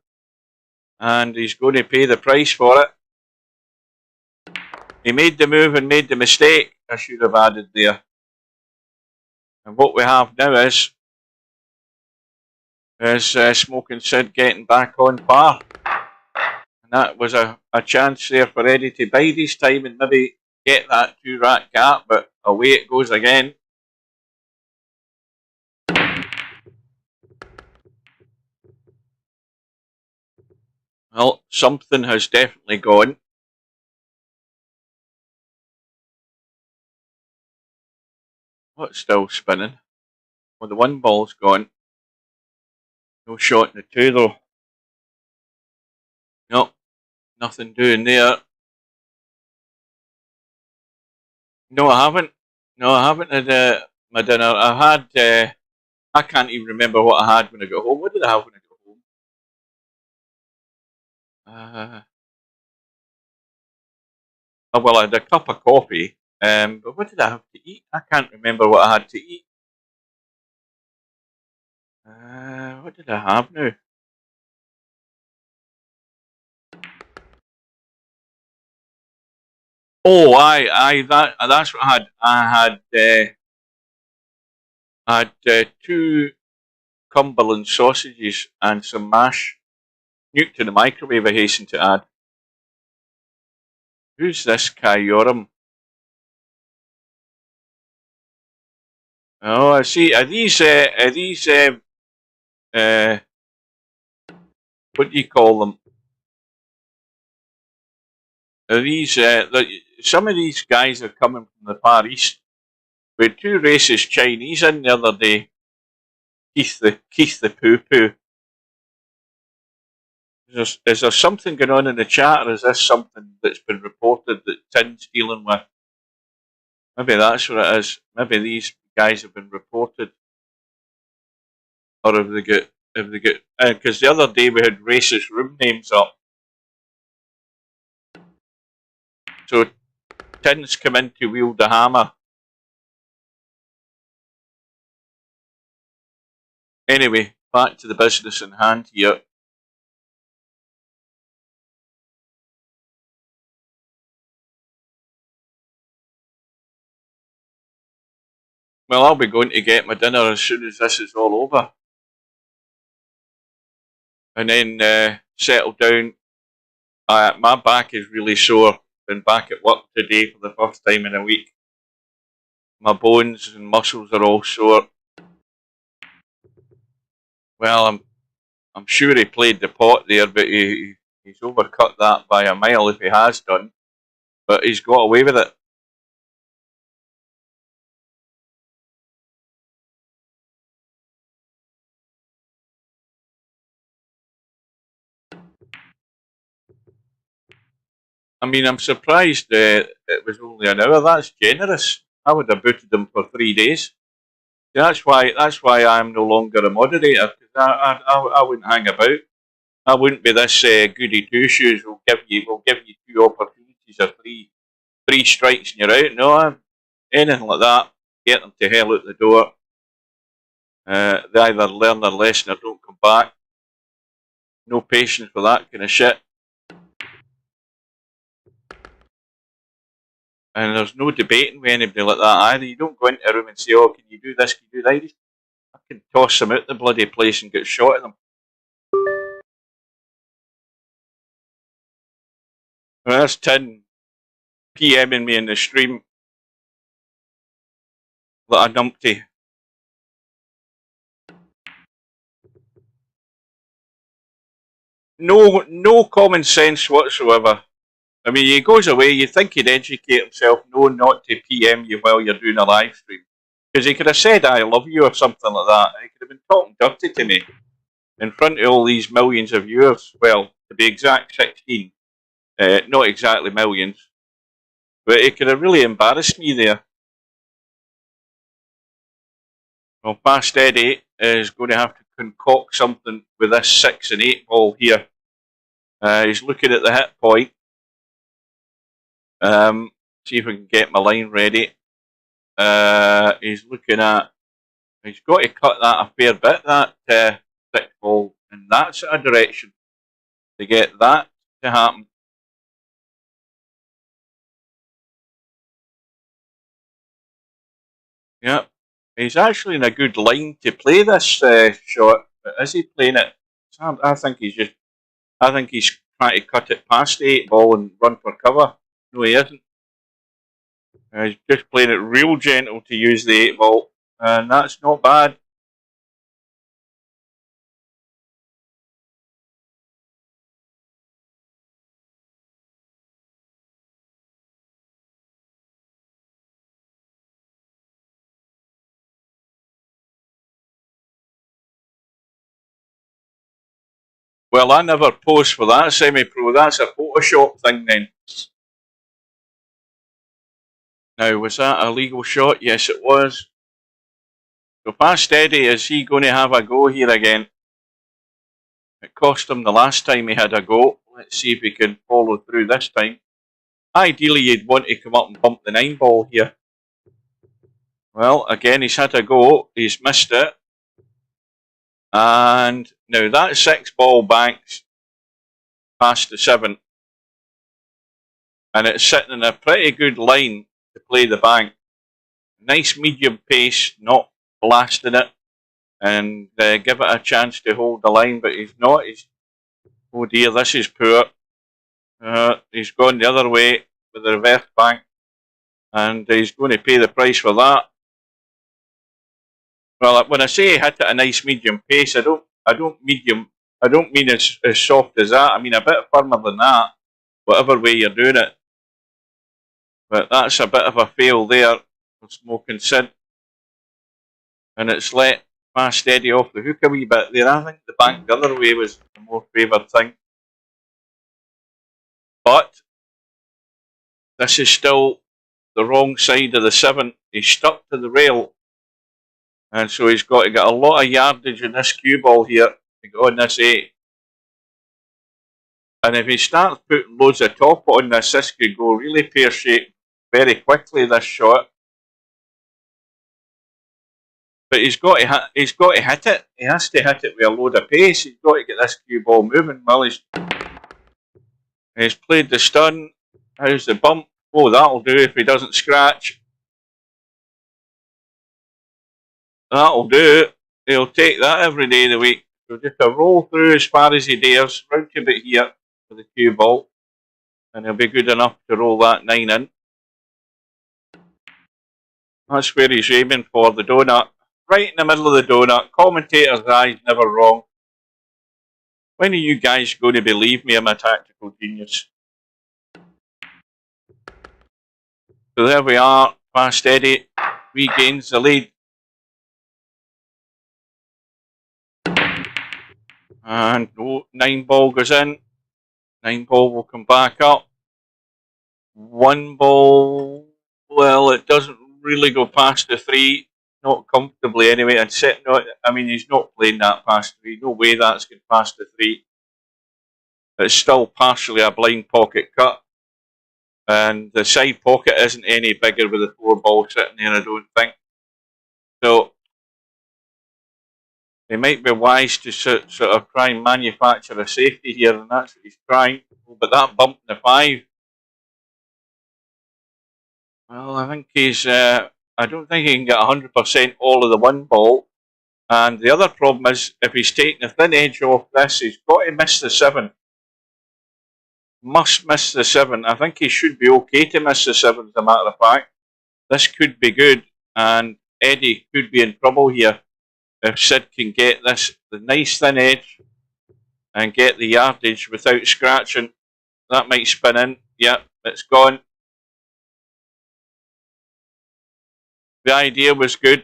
S7: and he's going to pay the price for it. He made the move and made the mistake, I should have added there. And what we have now is Smokin Sid getting back on par. And that was a chance there for Eddie to bide his time and maybe get that 2-rack gap, but away it goes again. Well, something has definitely gone. What's still spinning? Well, the 1 ball's gone. No shot in the two though. Nope, nothing doing there. No, I haven't. No, I haven't had my dinner. I've had. I can't even remember what I had when I got home. What did I have when I got home? Oh, well, I had a cup of coffee. But what did I have to eat? I can't remember what I had to eat. What did I have now? Oh, that's what I had. I had 2 Cumberland sausages and some mash. Nuked in the microwave, I hasten to add. Who's this Kyoram? Oh, I see. Are these what do you call them? Are these some of these guys are coming from the Far East with 2 racist Chinese in the other day. Keith the Poo Poo. Is there something going on in the chat, or is this something that's been reported that Tin's dealing with? Maybe that's what it is. Maybe these guys have been reported, or have they got? Because the other day we had racist room names up. So Tin's come in to wield the hammer. Anyway, back to the business in hand here. Well, I'll be going to get my dinner as soon as this is all over. And then settle down. My back is really sore. Been back at work today for the first time in a week. My bones and muscles are all sore. Well, I'm sure he played the pot there, but he's overcut that by a mile if he has done. But he's got away with it. I mean, I'm surprised it was only an hour. That's generous. I would have booted him for 3 days. That's why I'm no longer a moderator, because I wouldn't hang about. I wouldn't be this goody two shoes. We'll give you 2 opportunities or three strikes and you're out. No, anything like that. Get them to hell out the door. They either learn their lesson or don't come back. No patience for that kind of shit. And there's no debating with anybody like that either. You don't go into a room and say, "Oh, can you do this? Can you do that?" You just fucking toss them out the bloody place and get shot at them. Well, there's Tin PMing me in the stream like a numpty. No common sense whatsoever. I mean, he goes away, you'd think he'd educate himself, know not to PM you while you're doing a live stream. Because he could have said, "I love you," or something like that. He could have been talking dirty to me in front of all these millions of viewers. Well, to be exact, 16. Not exactly millions. But he could have really embarrassed me there. Well, past Eddie is going to have to concoct something with this 6 and 8 ball here. He's looking at the hit point. See if we can get my line ready. He's looking at. He's got to cut that a fair bit, that 6 ball, in that sort of direction to get that to happen. Yeah, he's actually in a good line to play this shot, but is he playing it? I think he's trying to cut it past the 8 ball and run for cover. No, he isn't. He's just playing it real gentle to use the 8 ball, and that's not bad. Well, I never posed for that semi-pro. That's a Photoshop thing then. Now, was that a legal shot? Yes, it was. So Fast Steady, is he going to have a go here again? It cost him the last time he had a go. Let's see if he can follow through this time. Ideally, you'd want to come up and bump the 9 ball here. Well, again, he's had a go. He's missed it. And now that 6 ball banks past the 7. And it's sitting in a pretty good line to play the bank. Nice medium pace, not blasting it. And give it a chance to hold the line, but he's not. Oh dear, this is poor. He's gone the other way with the reverse bank, and he's going to pay the price for that. Well, when I say he hit it a nice medium pace, I don't mean as soft as that. I mean a bit firmer than that, whatever way you're doing it. But that's a bit of a fail there for Smokin Sid, and it's let Fast Steady off the hook a wee bit there. I think the bank the other way was the more favoured thing. But this is still the wrong side of the 7. He's stuck to the rail. And so he's got to get a lot of yardage in this cue ball here to go on this 8. And if he starts putting loads of top on this could go really pear-shaped very quickly, this shot. But he's got to hit it. He has to hit it with a load of pace. He's got to get this cue ball moving. Well, he's played the stun. How's the bump? Oh, that'll do if he doesn't scratch. That'll do. He'll take that every day of the week. So just a roll through as far as he dares, round to bit here for the cue ball, and he'll be good enough to roll that 9 in. That's where he's aiming for, the donut. Right in the middle of the donut. Commentator's eyes never wrong. When are you guys going to believe me I'm a tactical genius? So there we are. Fast Steady regains the lead. And 9 ball goes in. 9 ball will come back up. 1 ball, well, it doesn't really go past the 3. Not comfortably anyway. And I mean, he's not playing that past 3. No way that's going past the 3. It's still partially a blind pocket cut. And the side pocket isn't any bigger with the 4 ball sitting there, I don't think. So he might be wise to sort of try and manufacture a safety here, and that's what he's trying. But that bump in the 5. Well, I think he's. I don't think he can get 100% all of the 1 ball. And the other problem is, if he's taking the thin edge off this, he's got to miss the 7. Must miss the 7. I think he should be okay to miss the 7, as a matter of fact. This could be good, and Eddie could be in trouble here if Sid can get this, the nice thin edge, and get the yardage without scratching. That might spin in. Yep, it's gone. The idea was good.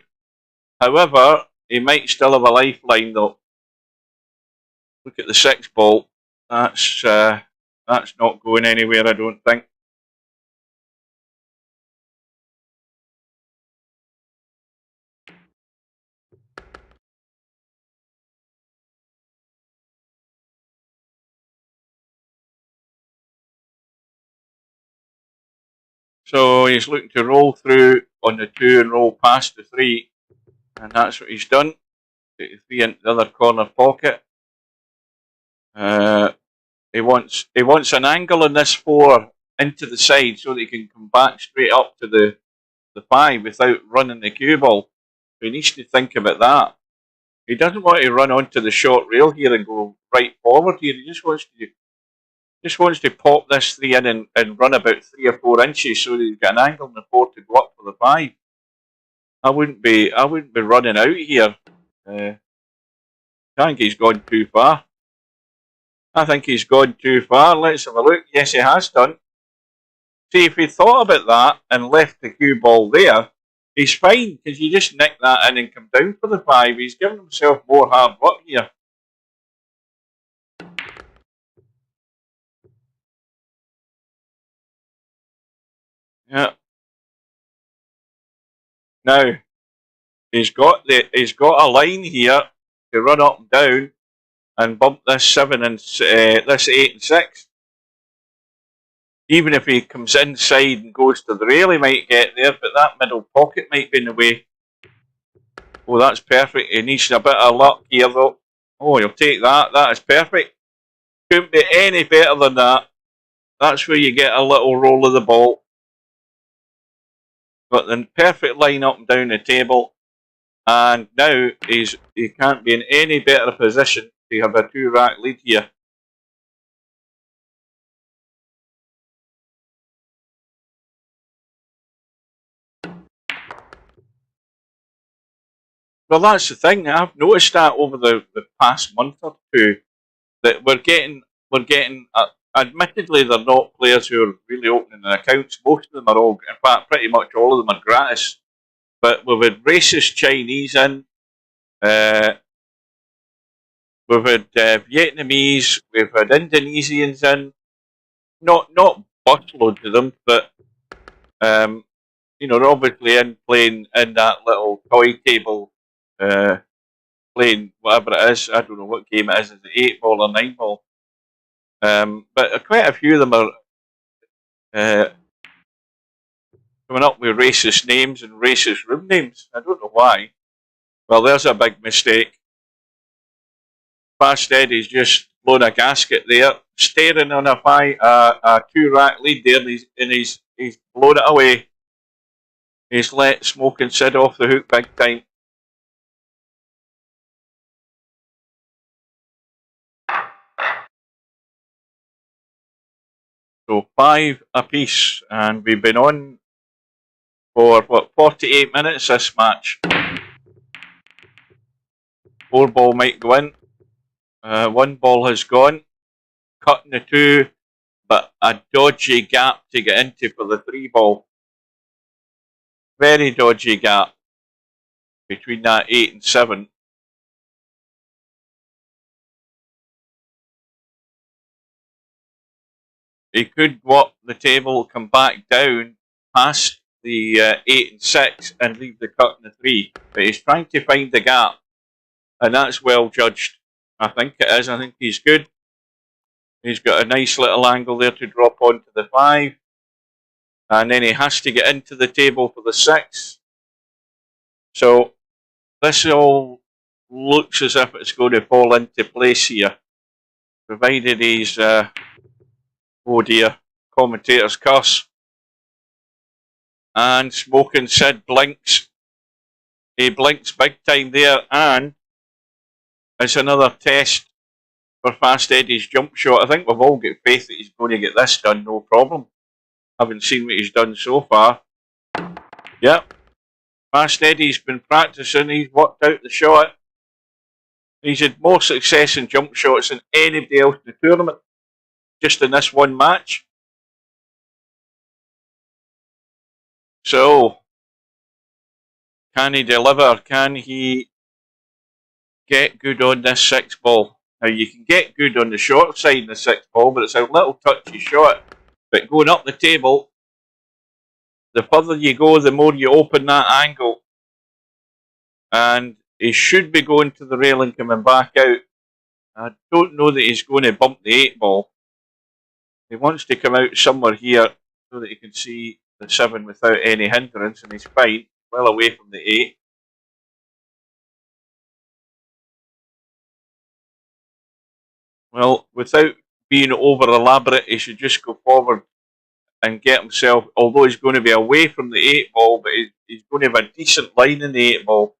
S7: However, he might still have a lifeline though. Look at the 6 ball. That's not going anywhere, I don't think. So he's looking to roll through on the 2 and roll past the 3. And that's what he's done. Take the 3 into the other corner pocket. He wants an angle on this 4 into the side so that he can come back straight up to the 5 without running the cue ball. So he needs to think about that. He doesn't want to run onto the short rail here and go right forward here. He just wants to pop this 3 in and run about 3 or 4 inches so that he's got an angle on the 4 to go up for the 5. I wouldn't be running out here. I think he's gone too far. I think he's gone too far. Let's have a look. Yes, he has done. See, if he thought about that and left the cue ball there, he's fine, because you just nick that in and come down for the 5. He's given himself more hard work here. Yeah. Now he's got a line here to run up and down and bump this 7 and this 8 and 6. Even if he comes inside and goes to the rail, he might get there, but that middle pocket might be in the way. Oh, that's perfect. He needs a bit of luck here, though. Oh, he'll take that. That is perfect. Couldn't be any better than that. That's where you get a little roll of the ball. Got the perfect line up and down the table. And now he can't be in any better position to have a 2-rack lead here. Well, that's the thing. I've noticed that over the past month or two, that we're getting. Admittedly, they're not players who are really opening their accounts. Most of them are all, in fact, pretty much all of them are gratis. But we've had racist Chinese in. We've had Vietnamese. We've had Indonesians in. Not busloads of them, but they're obviously in playing in that little toy table. Playing whatever it is. I don't know what game it is it 8 ball or 9 ball? But quite a few of them are coming up with racist names and racist room names. I don't know why. Well, there's a big mistake. Fast Eddie's just blown a gasket there, staring on a 2-rack lead there, and he's blown it away. He's let Smokin sit off the hook big time. So 5 apiece, and we've been on for 48 minutes this match. 4 ball might go in. 1 ball has gone. Cutting the 2, but a dodgy gap to get into for the 3 ball. Very dodgy gap between that 8 and 7. He could go up the table, come back down past the 8 and 6 and leave the cut in the 3. But he's trying to find the gap, and that's well judged. I think it is. I think he's good. He's got a nice little angle there to drop onto the 5. And then he has to get into the table for the 6. So this all looks as if it's going to fall into place here, provided he's... oh dear, commentator's curse. And Smokin said blinks. He blinks big time there, and it's another test for Fast Eddie's jump shot. I think we've all got faith that he's going to get this done, no problem. Haven't seen what he's done so far. Yep. Fast Eddie's been practicing, he's worked out the shot. He's had more success in jump shots than anybody else in the tournament, just in this one match. So, can he deliver? Can he get good on this 6 ball? Now, you can get good on the short side in the 6 ball, but it's a little touchy shot. But going up the table, the further you go, the more you open that angle. And he should be going to the rail and coming back out. I don't know that he's going to bump the 8 ball. He wants to come out somewhere here so that he can see the 7 without any hindrance, and he's fine, well away from the 8. Well, without being over elaborate, he should just go forward and get himself, although he's going to be away from the 8 ball, but he's going to have a decent line in the 8 ball.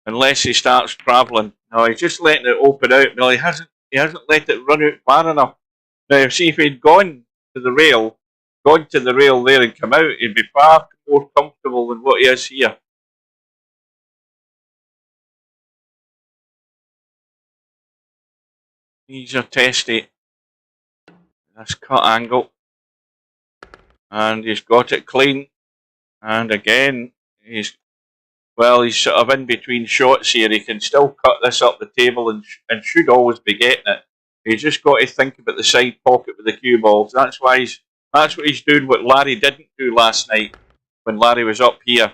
S7: Unless he starts travelling. No, he's just letting it open out. No, he hasn't let it run out far enough. Now, see, if he'd gone to the rail there and come out, he'd be far more comfortable than what he is here. He's a testy. This cut angle. And he's got it clean. And again, he's sort of in between shots here. He can still cut this up the table and should always be getting it. He's just got to think about the side pocket with the cue balls. That's why That's what he's doing, what Larry didn't do last night when Larry was up here.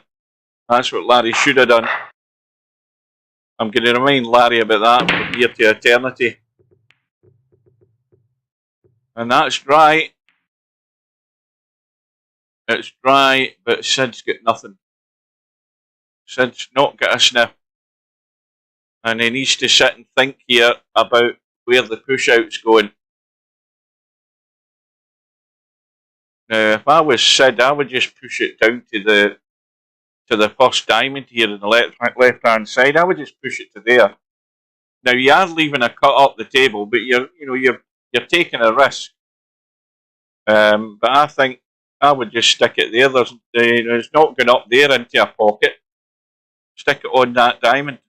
S7: That's what Larry should have done. I'm going to remind Larry about that from here to eternity. And that's dry. It's dry, but Sid's got nothing. Sid's not got a sniff. And he needs to sit and think here about where the push-out's going. Now, if I was Sid, I would just push it down to the first diamond here on the left-hand side. I would just push it to there. Now you are leaving a cut up the table, but you're taking a risk. But I think I would just stick it there. It's not going up there into a pocket. Stick it on that diamond.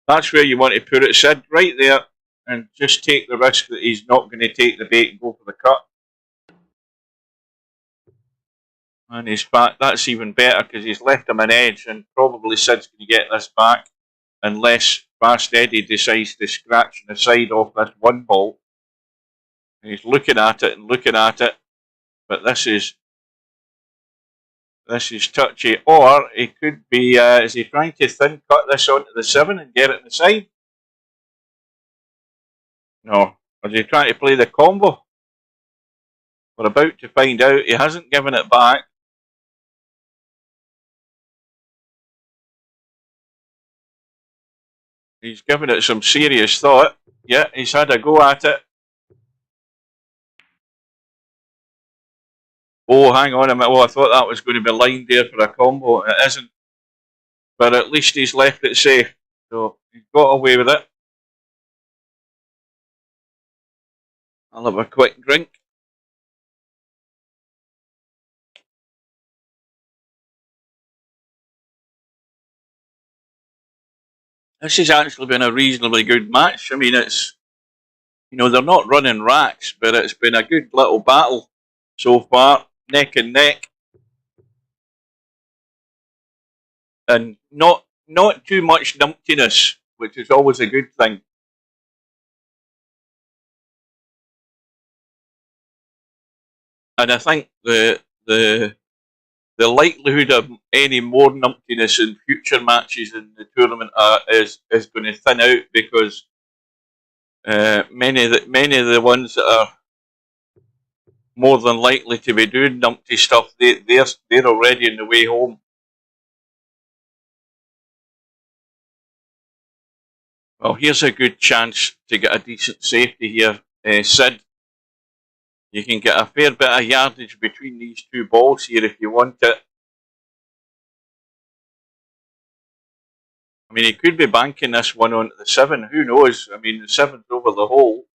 S7: That's where you want to put it, Sid, right there, and just take the risk that he's not going to take the bait and go for the cut. And he's back. That's even better because he's left him an edge, and probably Sid's going to get this back unless Fast Eddie decides to scratch the side off this one ball. And he's looking at it and looking at it, but this is touchy. Or he could be, is he trying to thin cut this onto the 7 and get it in the side? No. Or is he trying to play the combo? We're about to find out. He hasn't given it back. He's given it some serious thought. Yeah, he's had a go at it. Oh, hang on a minute. Oh, I thought that was going to be lined there for a combo. It isn't. But at least he's left it safe. So he's got away with it. I'll have a quick drink. This has actually been a reasonably good match. I mean, it's, they're not running racks, but it's been a good little battle so far, neck and neck. And not too much numptiness, which is always a good thing. And I think the likelihood of any more numptiness in future matches in the tournament is going to thin out because many of the ones that are more than likely to be doing numpty stuff, they're already on the way home. Well, here's a good chance to get a decent safety here, Sid. You can get a fair bit of yardage between these two balls here if you want it. I mean, he could be banking this one onto the 7. Who knows? I mean, the 7's over the hole.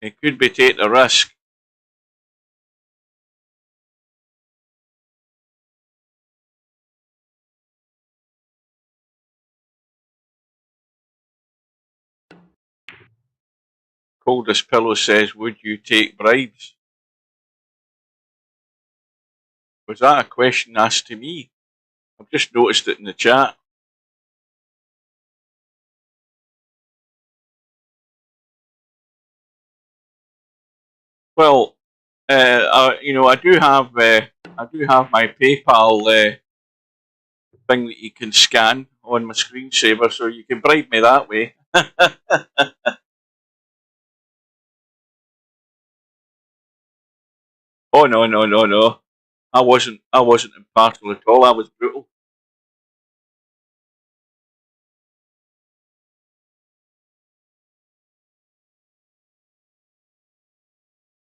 S7: He could be taking a risk. Coldest Pillow says, would you take bribes? Was that a question asked to me? I've just noticed it in the chat. Well, I do have my PayPal thing that you can scan on my screensaver, so you can bribe me that way. Oh no! I wasn't impartial at all. I was brutal.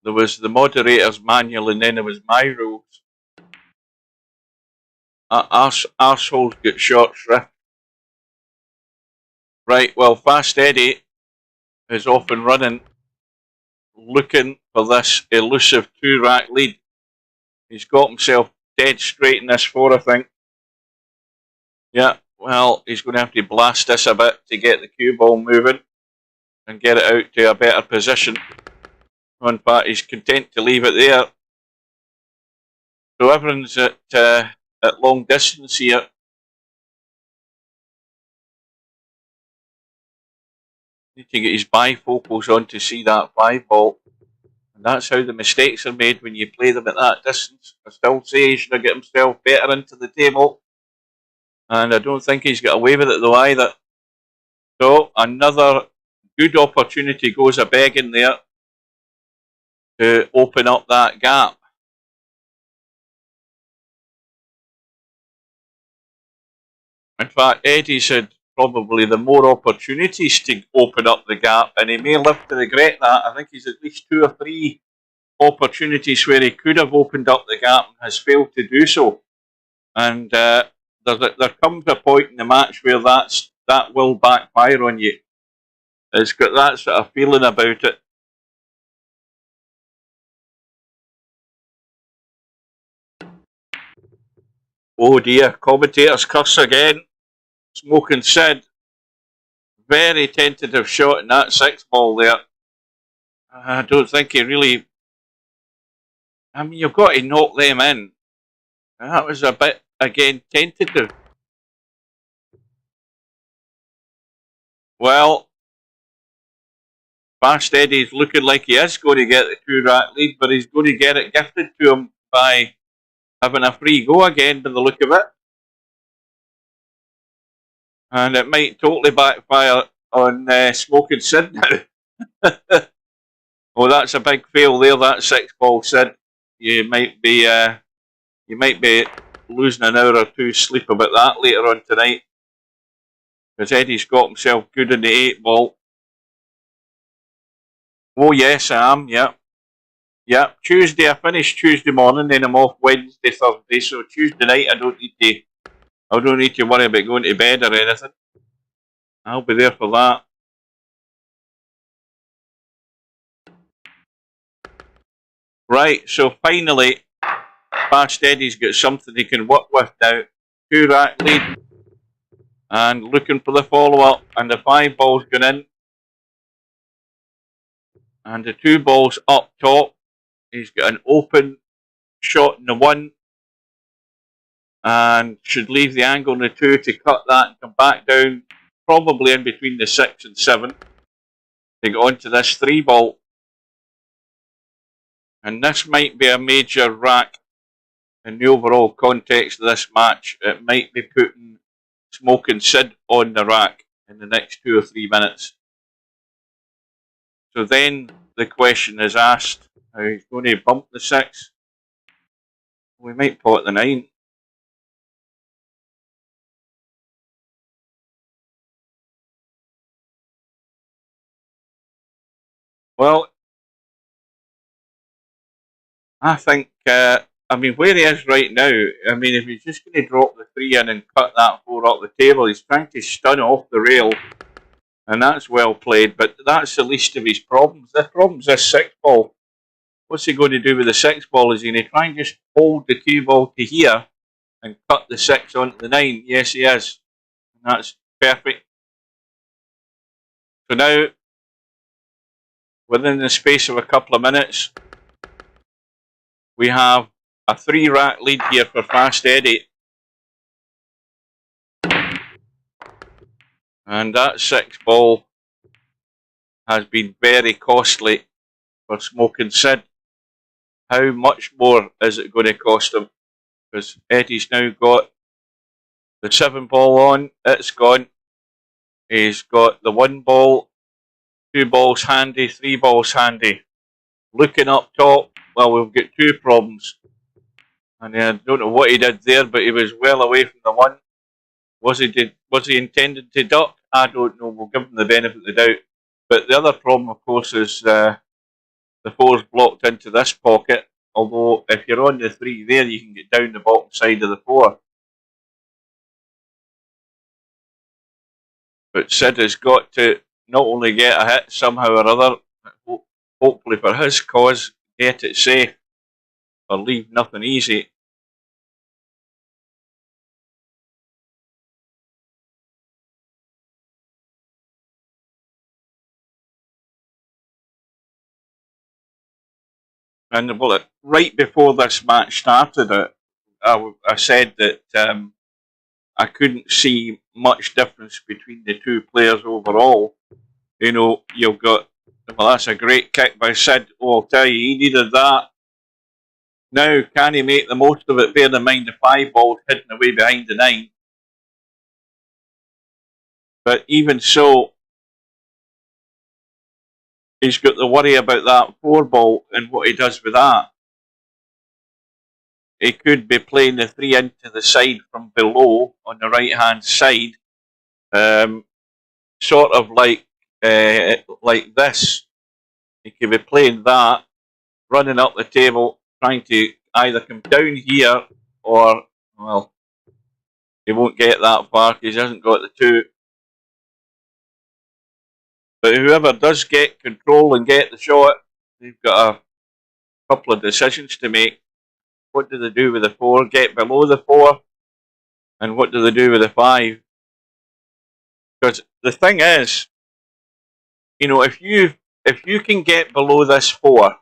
S7: There was the moderator's manual, and then there was my rules. Arseholes get short shrift. Right, well, Fast Eddie is off and running, looking for this elusive 2-rack lead. He's got himself dead straight in this 4, I think. Yeah, well, he's going to have to blast this a bit to get the cue ball moving and get it out to a better position. In fact, he's content to leave it there. So everyone's at long distance here. Need to get his bifocals on to see that 5 ball. And that's how the mistakes are made when you play them at that distance. I still say he should have got himself better into the table. And I don't think he's got away with it though either. So another good opportunity goes a begging there to open up that gap. In fact, Eddie's had probably the more opportunities to open up the gap, and he may live to regret that. I think he's at least 2 or 3 opportunities where he could have opened up the gap and has failed to do so. And there comes a point in the match where that will backfire on you. It's got that sort of feeling about it. Oh dear, commentators curse again. Smokin Sid, very tentative shot in that 6 ball there. I don't think he really... I mean, you've got to knock them in. That was a bit, again, tentative. Well, Fast Eddie's looking like he is going to get the 2-rack lead, but he's going to get it gifted to him by having a free go again by the look of it. And it might totally backfire on Smokin Sid now. Oh, that's a big fail there, that 6 ball, Sid. You might be losing an hour or 2 sleep about that later on tonight. Because Eddie's got himself good in the 8 ball. Oh yes, I am, yep. Yep, Tuesday, I finish Tuesday morning, then I'm off Wednesday, Thursday, so Tuesday night I don't need to worry about going to bed or anything. I'll be there for that. Right, so finally, Fast Eddie's got something he can work with now. 2-rack lead. And looking for the follow-up. And the 5 ball's gone in. And the 2 balls up top. He's got an open shot in the 1. And should leave the angle in the 2 to cut that and come back down. Probably in between the 6 and 7. To get onto this 3 ball. And this might be a major rack in the overall context of this match. It might be putting Smokin Sid on the rack in the next 2 or 3 minutes. So then the question is asked, how he's going to bump the 6. We might pot the 9. Well, I think, I mean, where he is right now, I mean, if he's just going to drop the 3 in and cut that 4 up the table, he's trying to stun off the rail, and that's well played, but that's the least of his problems. The problem's this 6 ball. What's he going to do with the 6 ball? Is he going to try and just hold the 2 ball to here and cut the 6 onto the 9? Yes, he is. And that's perfect. So now, within the space of a couple of minutes, we have a 3-rack lead here for Fast Eddie. And that 6 ball has been very costly for Smokin Sid. How much more is it going to cost him? Because Eddie's now got the 7 ball on, it's gone. He's got the 1 ball, 2 balls handy, 3 balls handy. Looking up top, well, we've got 2 problems. And I don't know what he did there, but he was well away from the 1. Was he intended to duck? I don't know. We'll give him the benefit of the doubt. But the other problem, of course, is the 4's blocked into this pocket. Although, if you're on the 3 there, you can get down the bottom side of the 4. But Sid has got to not only get a hit somehow or other, but hopefully for his cause, get it safe or leave nothing easy. And well, right before this match started, I said that I couldn't see much difference between the 2 players overall. You know, you've got Well, that's a great kick by Sid. Oh, I'll tell you, he needed that. Now, can he make the most of it? Bear in mind the 5 ball's hidden away behind the 9. But even so, he's got the worry about that 4 ball and what he does with that. He could be playing the 3 into the side from below on the right hand side, sort of like this. He could be playing that, running up the table, trying to either come down here or, well, he won't get that far because he hasn't got the 2. But whoever does get control and get the shot, they've got a couple of decisions to make. What do they do with the 4? Get below the 4? And what do they do with the 5? Because the thing is, you know, if you can get below this 4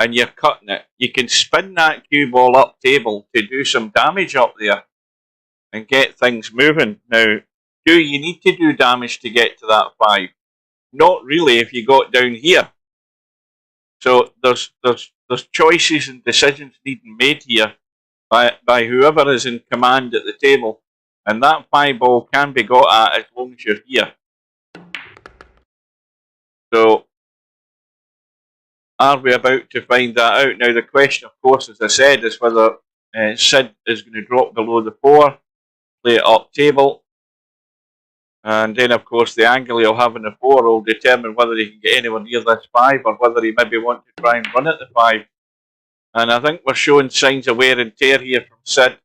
S7: and you're cutting it, you can spin that cue ball up table to do some damage up there and get things moving. Now, do you need to do damage to get to that 5? Not really if you got down here. So there's choices and decisions needing made here by whoever is in command at the table. And that 5 ball can be got at as long as you're here. So, are we about to find that out? Now, the question, of course, as I said, is whether Sid is going to drop below the 4, play it up table. And then, of course, the angle he'll have in the 4 will determine whether he can get anywhere near this 5 or whether he maybe wants to try and run at the 5. And I think we're showing signs of wear and tear here from Sid.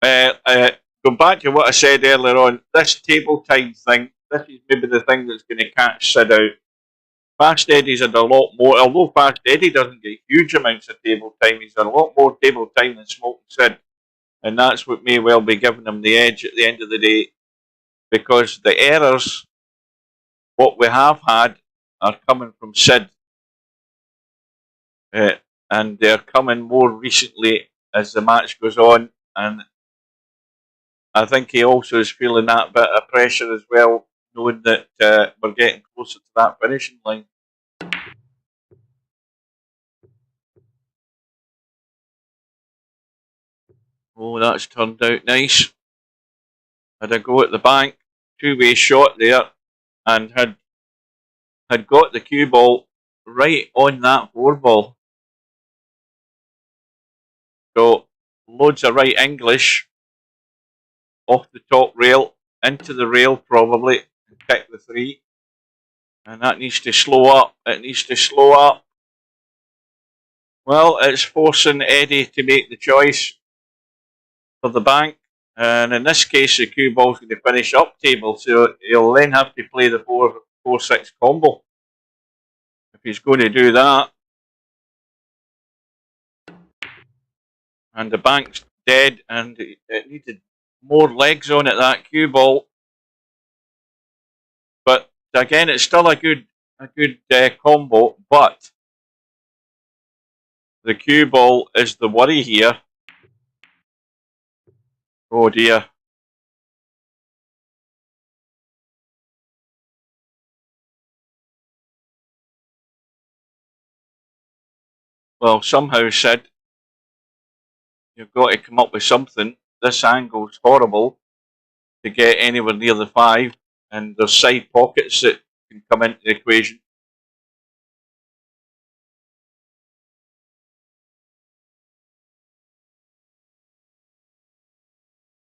S7: Going back to what I said earlier on, this table time thing, this is maybe the thing that's going to catch Sid out. Fast Eddie's had a lot more, although Fast Eddie doesn't get huge amounts of table time, he's had a lot more table time than Smokin Sid. And that's what may well be giving him the edge at the end of the day. Because the errors, what we have had, are coming from Sid. And they're coming more recently as the match goes on. And I think he also is feeling that bit of pressure as well, knowing that we're getting closer to that finishing line. Oh, that's turned out nice. Had a go at the bank, 2-way shot there, and had got the cue ball right on that 4 ball. So, loads of right English off the top rail, into the rail probably, and pick the 3. And that needs to slow up. It needs to slow up. Well, it's forcing Eddie to make the choice for the bank. And in this case, the cue ball's going to finish up table, so he'll then have to play the 4-6 combo if he's going to do that. And the bank's dead, and it needed more legs on it, that cue ball. But again, it's still a good combo, but the cue ball is the worry here. Oh dear. Well, somehow, Sid, you've got to come up with something. This angle's horrible to get anywhere near the 5, and there's side pockets that can come into the equation.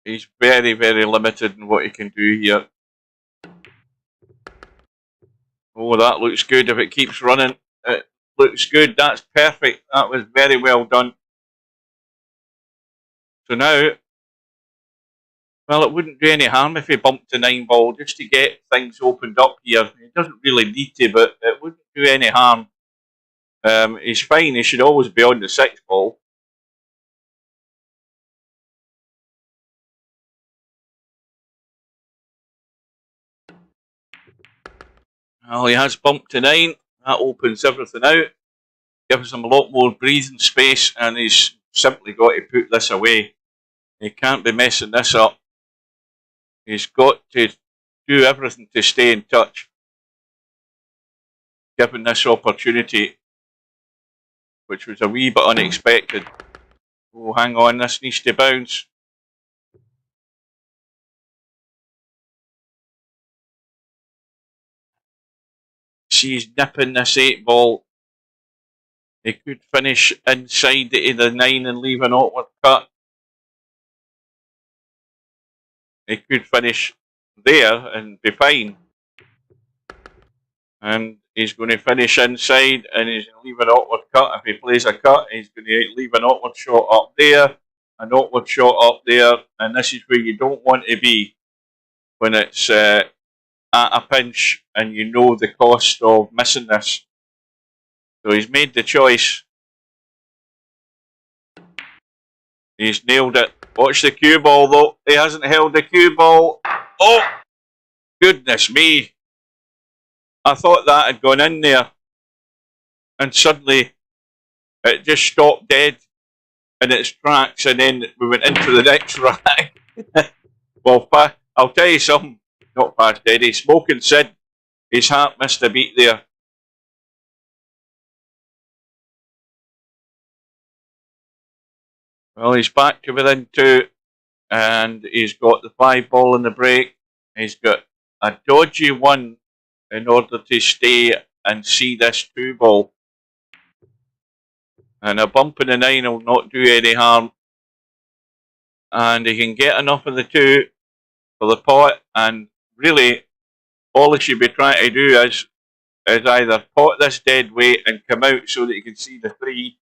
S7: He's very, very limited in what he can do here. Oh, that looks good. If it keeps running, it looks good. That's perfect. That was very well done. So now, well, it wouldn't do any harm if he bumped the 9 ball just to get things opened up here. He doesn't really need to, but it wouldn't do any harm. He's fine. He should always be on the 6 ball. Well, he has bumped to 9. That opens everything out. Gives him a lot more breathing space, and he's simply got to put this away. He can't be messing this up. He's got to do everything to stay in touch. given this opportunity, which was a wee bit unexpected. Oh, hang on, this needs to bounce. She's nipping this 8-ball. He could finish inside the 9 and leave an awkward cut. He could finish there and be fine. And he's going to finish inside and he's going to leave an awkward cut. If he plays a cut, he's going to leave an awkward shot up there, an awkward shot up there. And this is where you don't want to be when it's at a pinch and you know the cost of missing this. So he's made the choice. He's nailed it. Watch the cue ball though. He hasn't held the cue ball. Oh, goodness me. I thought that had gone in there. And suddenly it just stopped dead in its tracks and then we went into the next rack. Well, I'll tell you something. Not Fast Eddie. Smokin said his heart missed a beat there. Well, he's back to within 2 and he's got the 5-ball in the break. He's got a dodgy 1 in order to stay and see this 2-ball. And a bump in the 9 will not do any harm. And he can get enough of the 2 for the pot. And really, all he should be trying to do is either pot this dead weight and come out so that you can see the 3,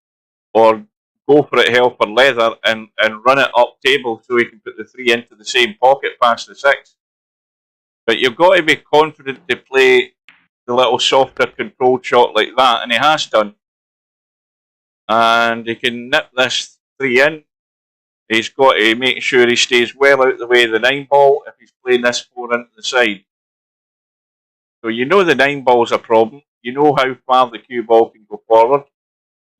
S7: or go for it hell for leather and run it up table so he can put the 3 into the same pocket past the 6. But you've got to be confident to play the little softer controlled shot like that, and he has done. And he can nip this 3 in. He's got to make sure he stays well out of the way of the 9-ball if he's playing this 4 into the side. So you know the 9-ball's a problem. You know how far the cue ball can go forward.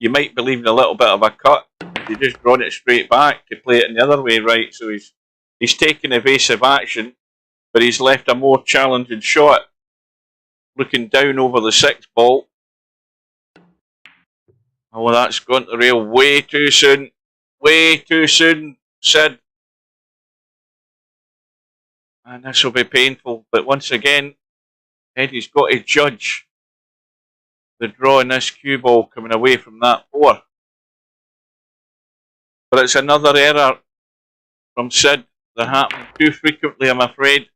S7: You might be leaving a little bit of a cut if you just run it straight back to play it in the other way, right? So he's taken evasive action, but he's left a more challenging shot. Looking down over the 6-ball. Oh, that's gone to rail way too soon. Way too soon, Sid. And this will be painful. But once again, Eddie's got to judge the draw in this cue ball coming away from that 4. But it's another error from Sid that happens too frequently, I'm afraid.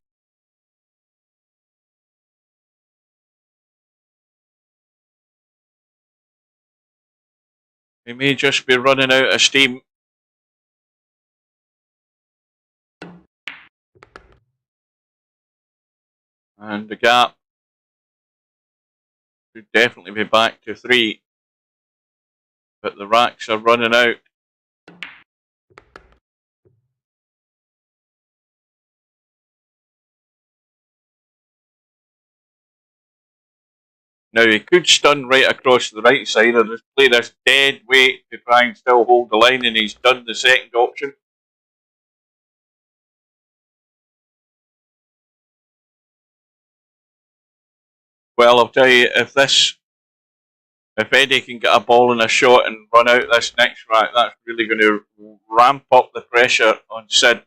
S7: He may just be running out of steam. And the gap should definitely be back to 3. But the racks are running out. Now he could stun right across the right side or just play this dead weight to try and still hold the line, and he's done the second option. Well, I'll tell you, if Eddie can get a ball and a shot and run out this next rack, that's really going to ramp up the pressure on Sid.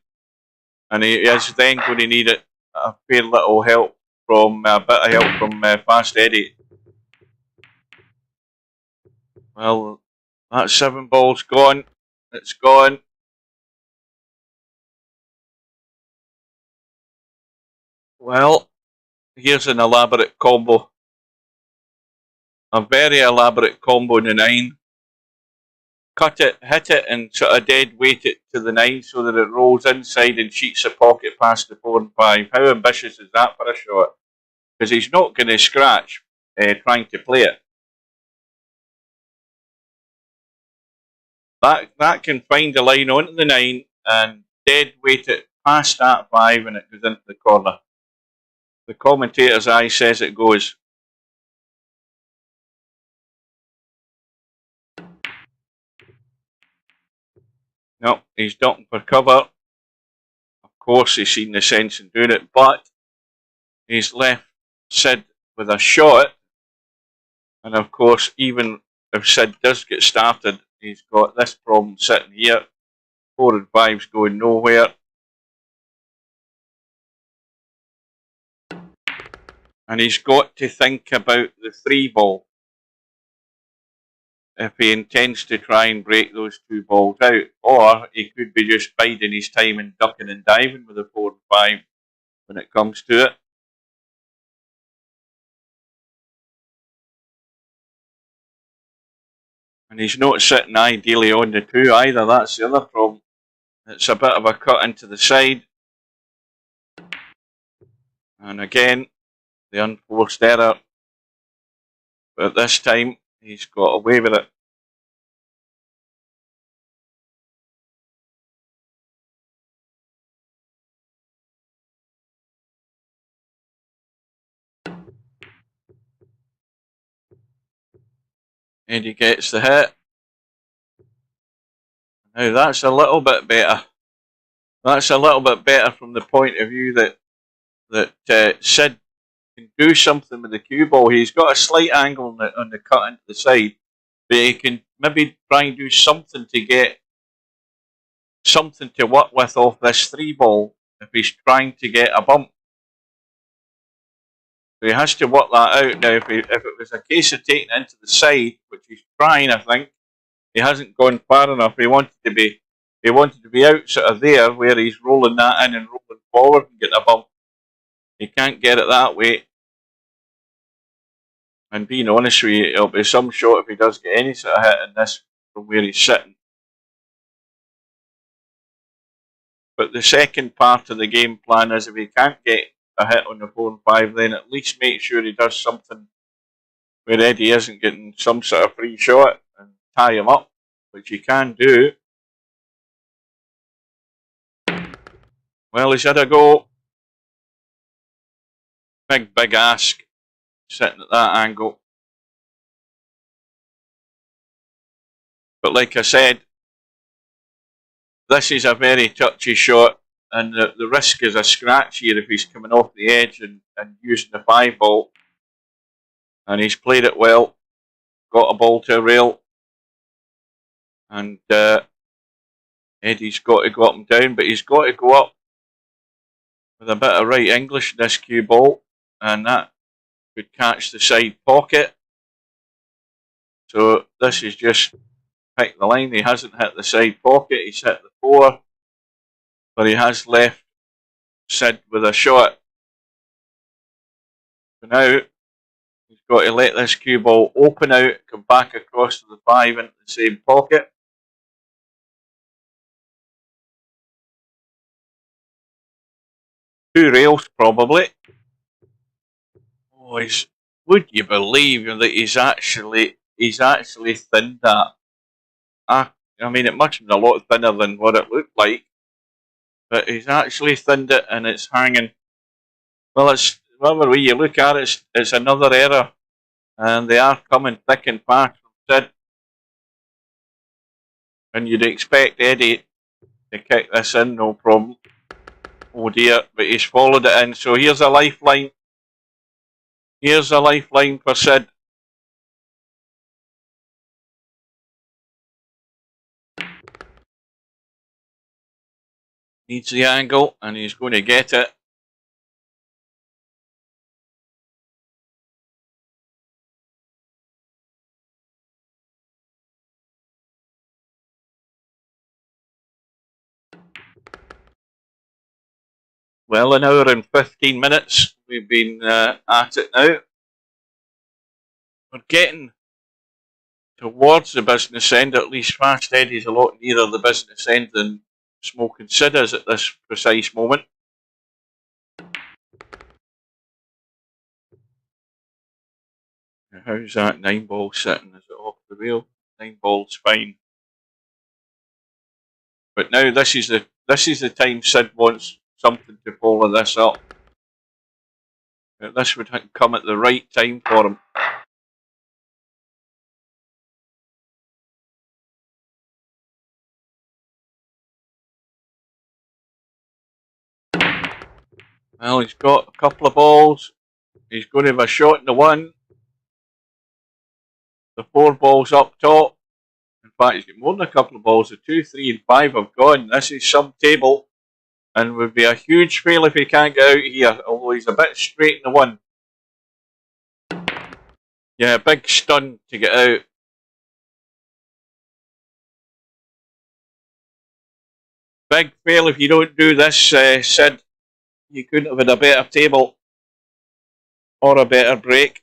S7: And he is then going to need a fair little help from, a bit of help from Fast Eddie. Well, that 7-ball's gone. It's gone. Well, here's an elaborate combo. A very elaborate combo in the 9. Cut it, hit it, and sort of dead weight it to the 9 so that it rolls inside and cheats the pocket past the 4 and 5. How ambitious is that for a shot? Because he's not going to scratch trying to play it. That can find a line onto the 9 and dead weight it past that 5 and it goes into the corner. The commentator's eye says it goes. No, he's ducking for cover. Of course he's seen the sense in doing it, but he's left Sid with a shot And of course, even if Sid does get started, he's got this problem sitting here. 4 and 5's going nowhere. And he's got to think about the 3 ball if he intends to try and break those 2 balls out. Or he could be just biding his time and ducking and diving with the 4 and 5 when it comes to it. And he's not sitting ideally on the 2 either. That's the other problem. It's a bit of a cut into the side. And again, the unforced error. But this time, he's got away with it. And he gets the hit. Now that's a little bit better. That's a little bit better from the point of view that Sid can do something with the cue ball. He's got a slight angle on the cut into the side, but he can maybe try and do something to get something to work with off this 3 ball if he's trying to get a bump. So he has to work that out. Now, if it was a case of taking it into the side, which he's trying, I think, he hasn't gone far enough. He wanted to be out sort of there where he's rolling that in and rolling forward and getting a bump. He can't get it that way. And being honest with you, it'll be some shot if he does get any sort of hit in this from where he's sitting. But the second part of the game plan is if he can't get a hit on the 4 and 5, then at least make sure he does something where Eddie isn't getting some sort of free shot and tie him up, which he can do. Well, he's had a go. Big ask, sitting at that angle. But like I said, this is a very touchy shot, and the risk is a scratch here if he's coming off the edge and using the 5 ball. And he's played it well, got a ball to a rail, and Eddie's got to go up and down, but he's got to go up with a bit of right English in this cue ball, and that could catch the side pocket. So this is just pick the line. He hasn't hit the side pocket, he's hit the 4, but he has left Sid with a shot. So now he's got to let this cue ball open out, come back across to the 5 into the same pocket. Two rails probably. Oh, would you believe that he's actually thinned that? I mean, it must have been a lot thinner than what it looked like, but he's actually thinned it and it's hanging. Well, it's whatever way you look at it, it's another error, and they are coming thick and fast from Sid. And you'd expect Eddie to kick this in, no problem. Oh dear, but he's followed it in. So here's a lifeline. Here's a lifeline for Sid. Needs the angle, and he's going to get it. Well, an hour and 15 minutes we've been at it now. We're getting towards the business end, at least Fast Eddie's a lot nearer the business end than Smokin Sid is at this precise moment. How's that 9 ball sitting? Is it off the rail? 9 ball's fine. But now this is the time Sid wants something to follow this up. This would come at the right time for him. Well, he's got a couple of balls. He's going to have a shot in the 1. The 4 balls up top. In fact, he's got more than a couple of balls. The 2, 3, and 5 have gone. This is sub-table. And would be a huge fail if he can't get out here, although he's a bit straight in the 1. Yeah, big stun to get out. Big fail if you don't do this, Sid. You couldn't have had a better table or a better break.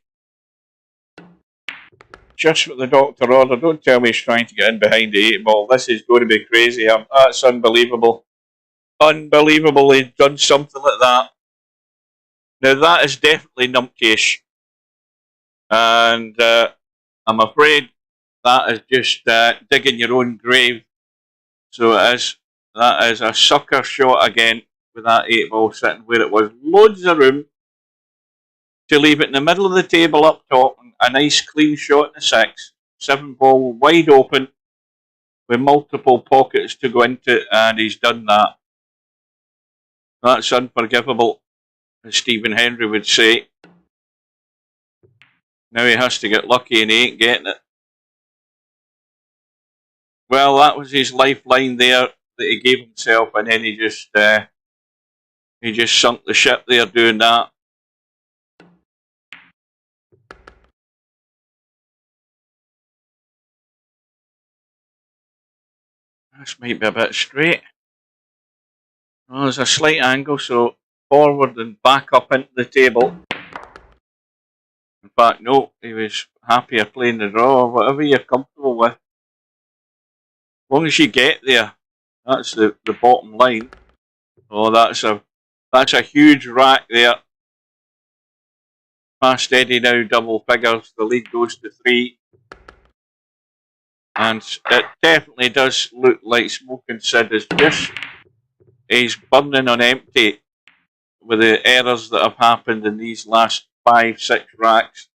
S7: Just what the doctor ordered. Don't tell me he's trying to get in behind the 8 ball. This is going to be crazy. That's unbelievable. Unbelievable he's done something like that. Now that is definitely numpty-ish. And I'm afraid that is just digging your own grave. So it is. That is a sucker shot again with that 8 ball sitting where it was. Loads of room to leave it in the middle of the table up top. A nice clean shot in the 6. 7 ball wide open with multiple pockets to go into, and he's done that. That's unforgivable, as Stephen Henry would say. Now he has to get lucky and he ain't getting it. Well, that was his lifeline there that he gave himself, and then he just sunk the ship there doing that. This might be a bit straight. Well, there's a slight angle, so forward and back up into the table. In fact, no, he was happier playing the draw, or whatever you're comfortable with. As long as you get there, that's the bottom line. Oh, that's a huge rack there. Fast Eddie now double figures. The lead goes to 3. And it definitely does look like Smokin Sid is just, he's burning on empty with the errors that have happened in these last 5, 6 racks.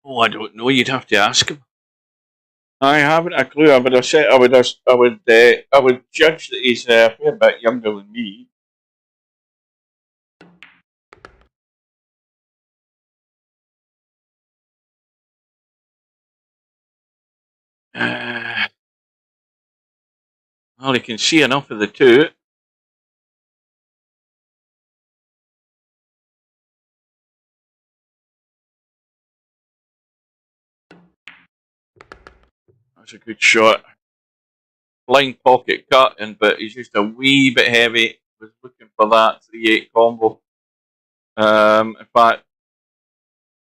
S7: Oh, I don't know. You'd have to ask him. I haven't a clue. I would have said I would judge that he's a fair bit younger than me. Well, he can see enough of the 2. That's a good shot. Blind pocket cut, but he's just a wee bit heavy. Was looking for that 3-8 combo. In fact,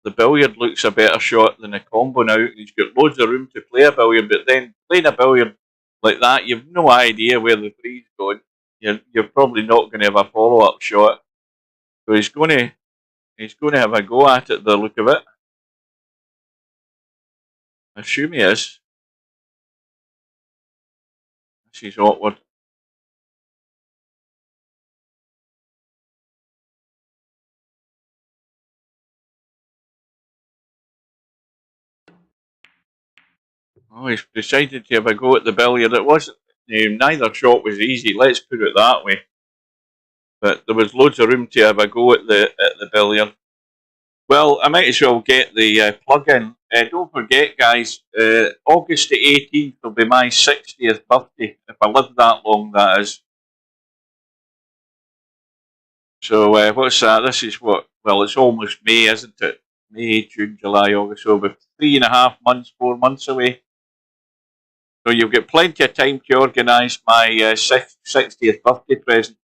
S7: the billiard looks a better shot than a combo now. He's got loads of room to play a billiard, but then playing a billiard like that, you've no idea where the 3's going. You're probably not going to have a follow-up shot. So he's going to have a go at it, the look of it. I assume he is. This is awkward. Oh, he's decided to have a go at the billiard. It wasn't. Neither shot was easy. Let's put it that way. But there was loads of room to have a go at the billiard. Well, I might as well get the plug in. Don't forget, guys. August the 18th will be my 60th birthday. If I live that long, that is. So what's that? This is what? Well, it's almost May, isn't it? May, June, July, August. So we're 3.5 months, 4 months away. So you'll get plenty of time to organise my 60th birthday present.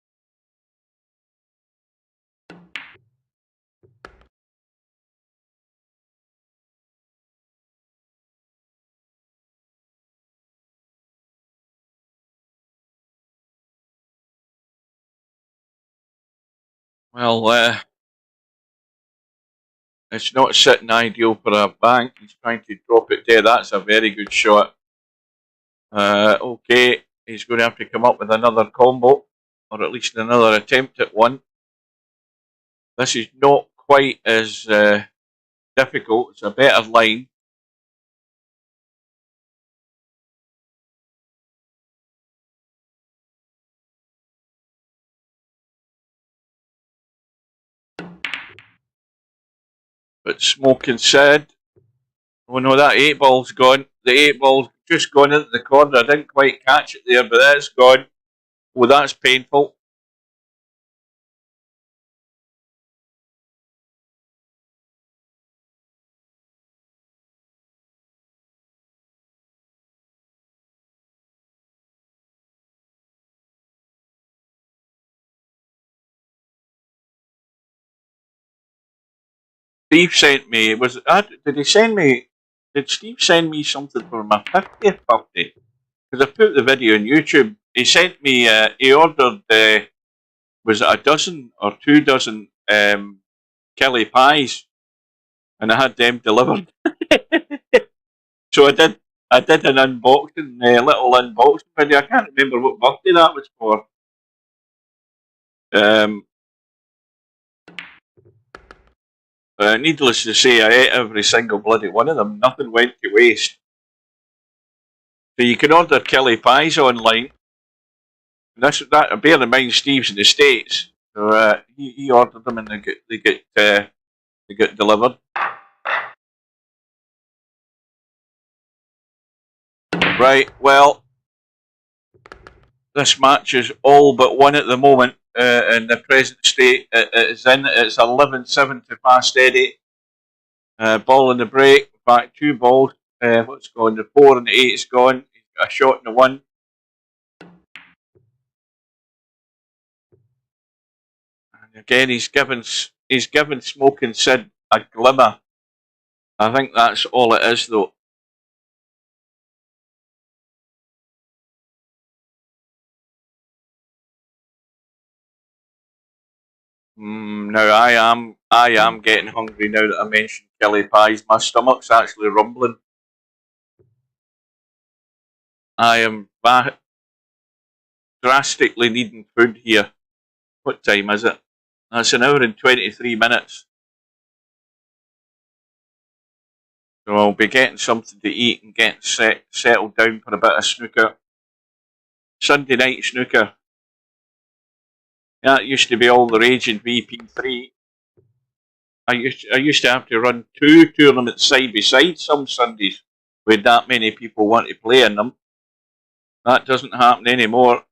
S7: Well, it's not sitting ideal for a bank. He's trying to drop it there. That's a very good shot. Okay, he's going to have to come up with another combo, or at least another attempt at one. This is not quite as difficult. It's a better line. But Smokin said, oh no, that 8-ball's gone. The 8-ball's just gone into the corner. I didn't quite catch it there, but that's gone. Oh, that's painful. Steve sent me, did he send me, did Steve send me something for my 50th birthday? Because I put the video on YouTube. He sent me, he ordered, was it a dozen or 2 dozen Kelly pies, and I had them delivered. So I did an unboxing, little unboxing video. I can't remember what birthday that was for. Needless to say, I ate every single bloody one of them. Nothing went to waste. So you can order Kelly pies online. And bear in mind, Steve's in the States, so he ordered them and they get delivered. Right. Well, this match is all but won at the moment. In the present state it's 11-7 to Fast Eddie. Ball in the break, back 2 balls. What's gone? The 4 and the 8's gone. He's got a shot in the 1. And again, he's given Smokin Sid a glimmer. I think that's all it is, though. Now I am getting hungry now that I mentioned Kelly pies. My stomach's actually rumbling. I am drastically needing food here. What time is it? That's 1 hour and 23 minutes. So I'll be getting something to eat and getting settled down for a bit of snooker. Sunday night snooker. That used to be all the rage in VP3. I used to have to run 2 tournaments side by side some Sundays with that many people want to play in them. That doesn't happen anymore.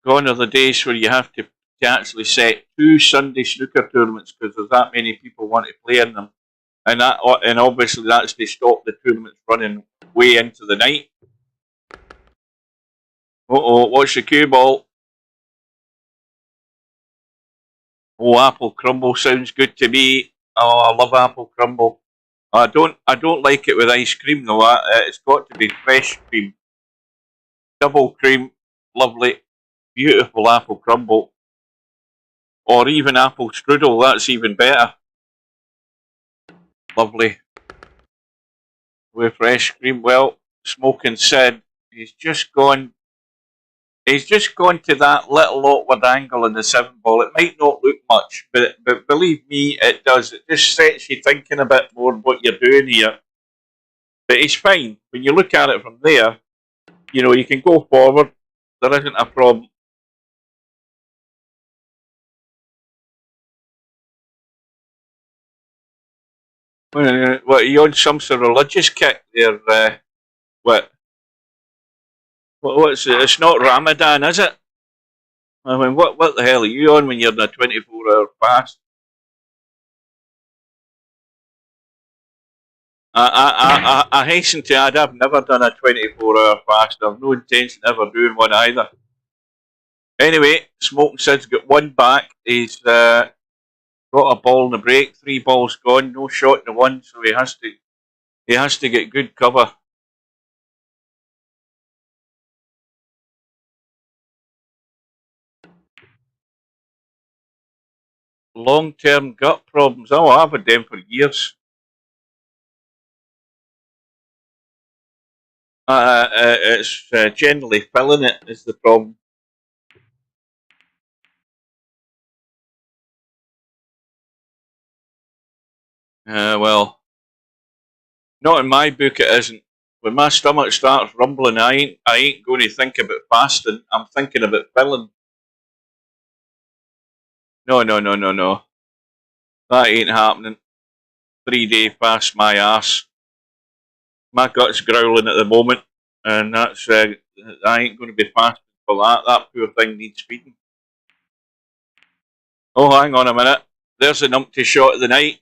S7: Gone are the days where you have to actually set 2 Sunday snooker tournaments because there's that many people want to play in them. And obviously that's to stop the tournaments running way into the night. What's the cue ball? Oh, apple crumble sounds good to me. Oh, I love apple crumble. I don't like it with ice cream though. It's got to be fresh cream. Double cream, lovely, beautiful apple crumble. Or even apple strudel, that's even better. Lovely. With fresh cream. Well, Smokin said he's just gone to that little awkward angle in the 7-ball. It might not look much, but believe me, it does. It just sets you thinking a bit more what you're doing here. But it's fine. When you look at it from there, you know, you can go forward. There isn't a problem. What, are you on some sort of religious kick there? What's it? It's not Ramadan, is it? I mean, what the hell are you on when you're in a 24-hour fast? I hasten to add, I've never done a 24-hour fast. I've no intention of ever doing one either. Anyway, Smokin Sid's got 1 back. He's got a ball in the break. 3 balls gone. No shot in the 1, so he has to get good cover. Long-term gut problems. Oh, I've had them for years. It's generally filling it is the problem. Well, not in my book it isn't. When my stomach starts rumbling, I ain't going to think about fasting. I'm thinking about filling. No. That ain't happening. 3-day fast my arse. My gut's growling at the moment, and that's I ain't going to be fasting for that. That poor thing needs feeding. Oh, hang on a minute. There's an empty shot of the night.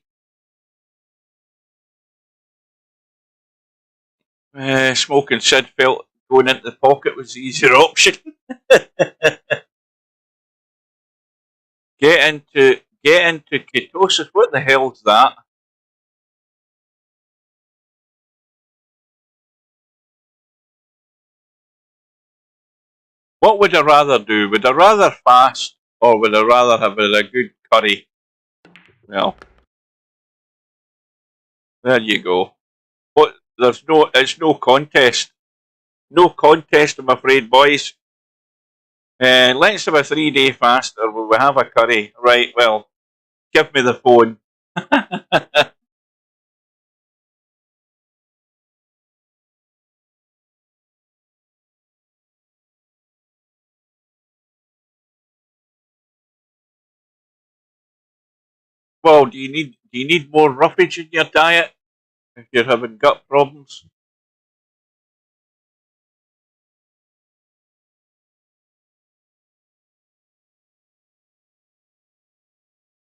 S7: Smokin Sid felt going into the pocket was the easier option. Get into ketosis. What the hell's that? What would I rather do? Would I rather fast, or would I rather have a good curry? Well, there you go. What? It's no contest. No contest, I'm afraid, boys. Let's have a 3-day fast, or will we have a curry? Right, well, give me the phone. Well, do you need more roughage in your diet if you're having gut problems?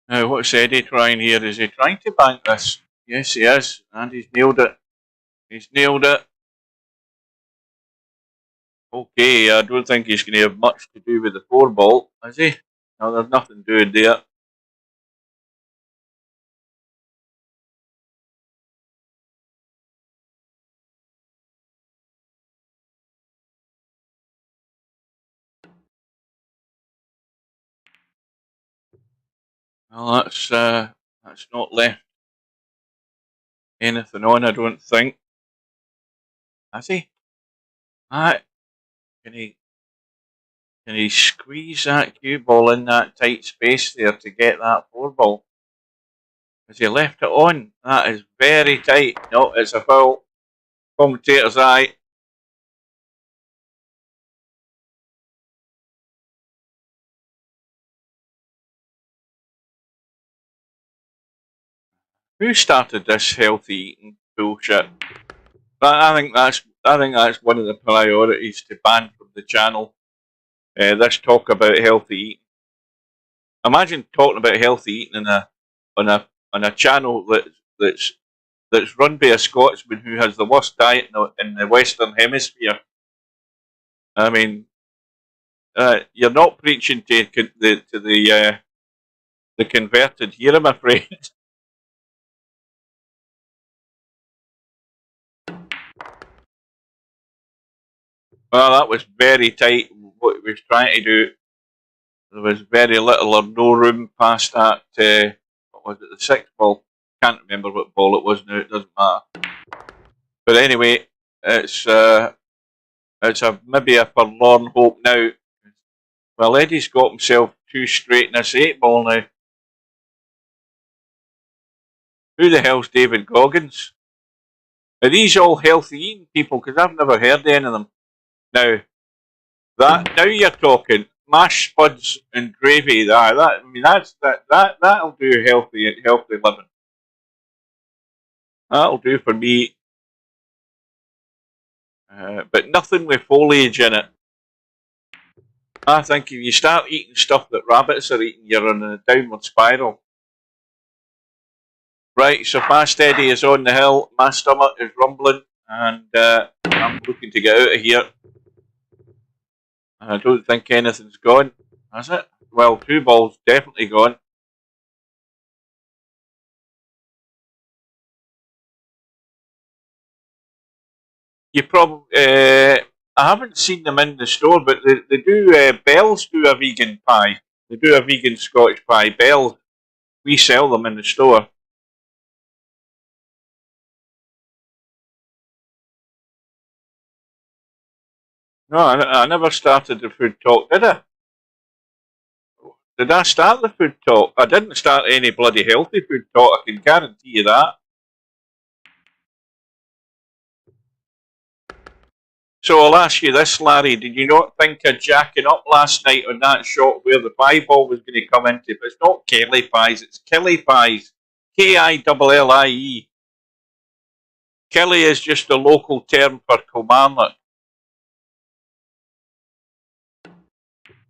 S7: What's Eddie trying here? Is he trying to bank this? Yes, he is, and he's nailed it. He's nailed it. Okay, I don't think he's going to have much to do with the 4-ball, is he? No, there's nothing doing there. Well, that's not left anything on, I don't think. Has he? Ah, can he squeeze that cue ball in that tight space there to get that 4-ball? Has he left it on? That is very tight. No, it's a foul. Commentator's eye. Who started this healthy eating bullshit? I think that's one of the priorities to ban from the channel. This talk about healthy eating. Imagine talking about healthy eating on a channel that's run by a Scotsman who has the worst diet in the Western Hemisphere. I mean, you're not preaching to the converted here, I'm afraid. Well, that was very tight. What he was trying to do, there was very little or no room past that. What was it? The 6th ball. Can't remember what ball it was now. It doesn't matter. But anyway, it's maybe a forlorn hope now. Well, Eddie's got himself 2 straight in this 8-ball now. Who the hell's David Goggins? Are these all healthy eating people? Because I've never heard any of them. Now you're talking mashed spuds and gravy. That'll do healthy living. That'll do for me. But nothing with foliage in it. I think if you start eating stuff that rabbits are eating, you're on a downward spiral. Right, so Fast Eddie is on the hill. My stomach is rumbling, and I'm looking to get out of here. I don't think anything's gone, has it? Well, 2 balls definitely gone. You probably, I haven't seen them in the store, but they do. Bell's do a vegan pie. They do a vegan Scotch pie. Bell, we sell them in the store. No, I never started the food talk, did I? Did I start the food talk? I didn't start any bloody healthy food talk, I can guarantee you that. So I'll ask you this, Larry. Did you not think of jacking up last night on that shot where the 5-ball was going to come into? But it's not Kelly Pies, it's Killie Pies. Killie. Killie is just a local term for Kilmarnock.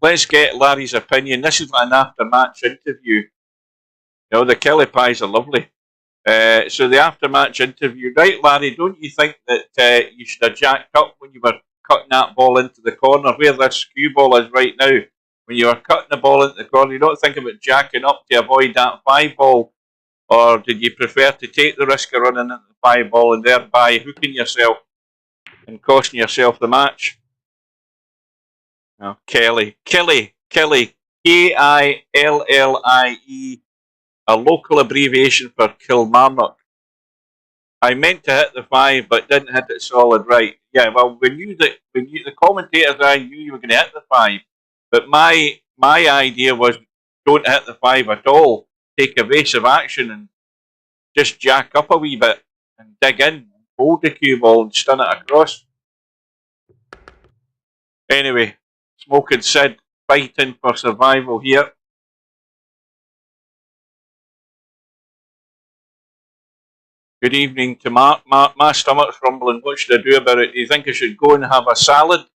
S7: Let's get Larry's opinion. This is an after-match interview. You know, the Killie Pies are lovely. So the after-match interview, right, Larry? Don't you think that you should have jacked up when you were cutting that ball into the corner, where this cue ball is right now? When you were cutting the ball into the corner, you don't think about jacking up to avoid that 5-ball, or did you prefer to take the risk of running into the 5-ball and thereby hooking yourself and costing yourself the match? Oh, Killie, Killie, Killie, a local abbreviation for Kilmarnock. I meant to hit the 5, but didn't hit it solid right. Yeah, well, the commentators, I knew you were going to hit the 5, but my idea was don't hit the 5 at all. Take evasive action and just jack up a wee bit and dig in, hold the cue ball and stun it across. Anyway, Smokin said fighting for survival here. Good evening to Mark. Mark, my stomach's rumbling. What should I do about it? Do you think I should go and have a salad?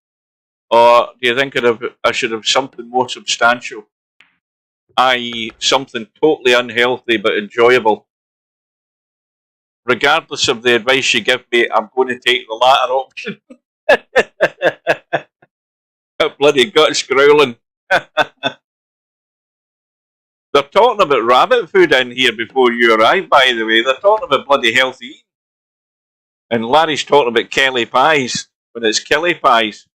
S7: Or do you think I should have something more substantial? I.e. something totally unhealthy but enjoyable. Regardless of the advice you give me, I'm going to take the latter option. That bloody gut's growling. They're talking about rabbit food in here before you arrive, by the way. They're talking about bloody healthy eating. And Larry's talking about Killie Pies when it's Killie Pies.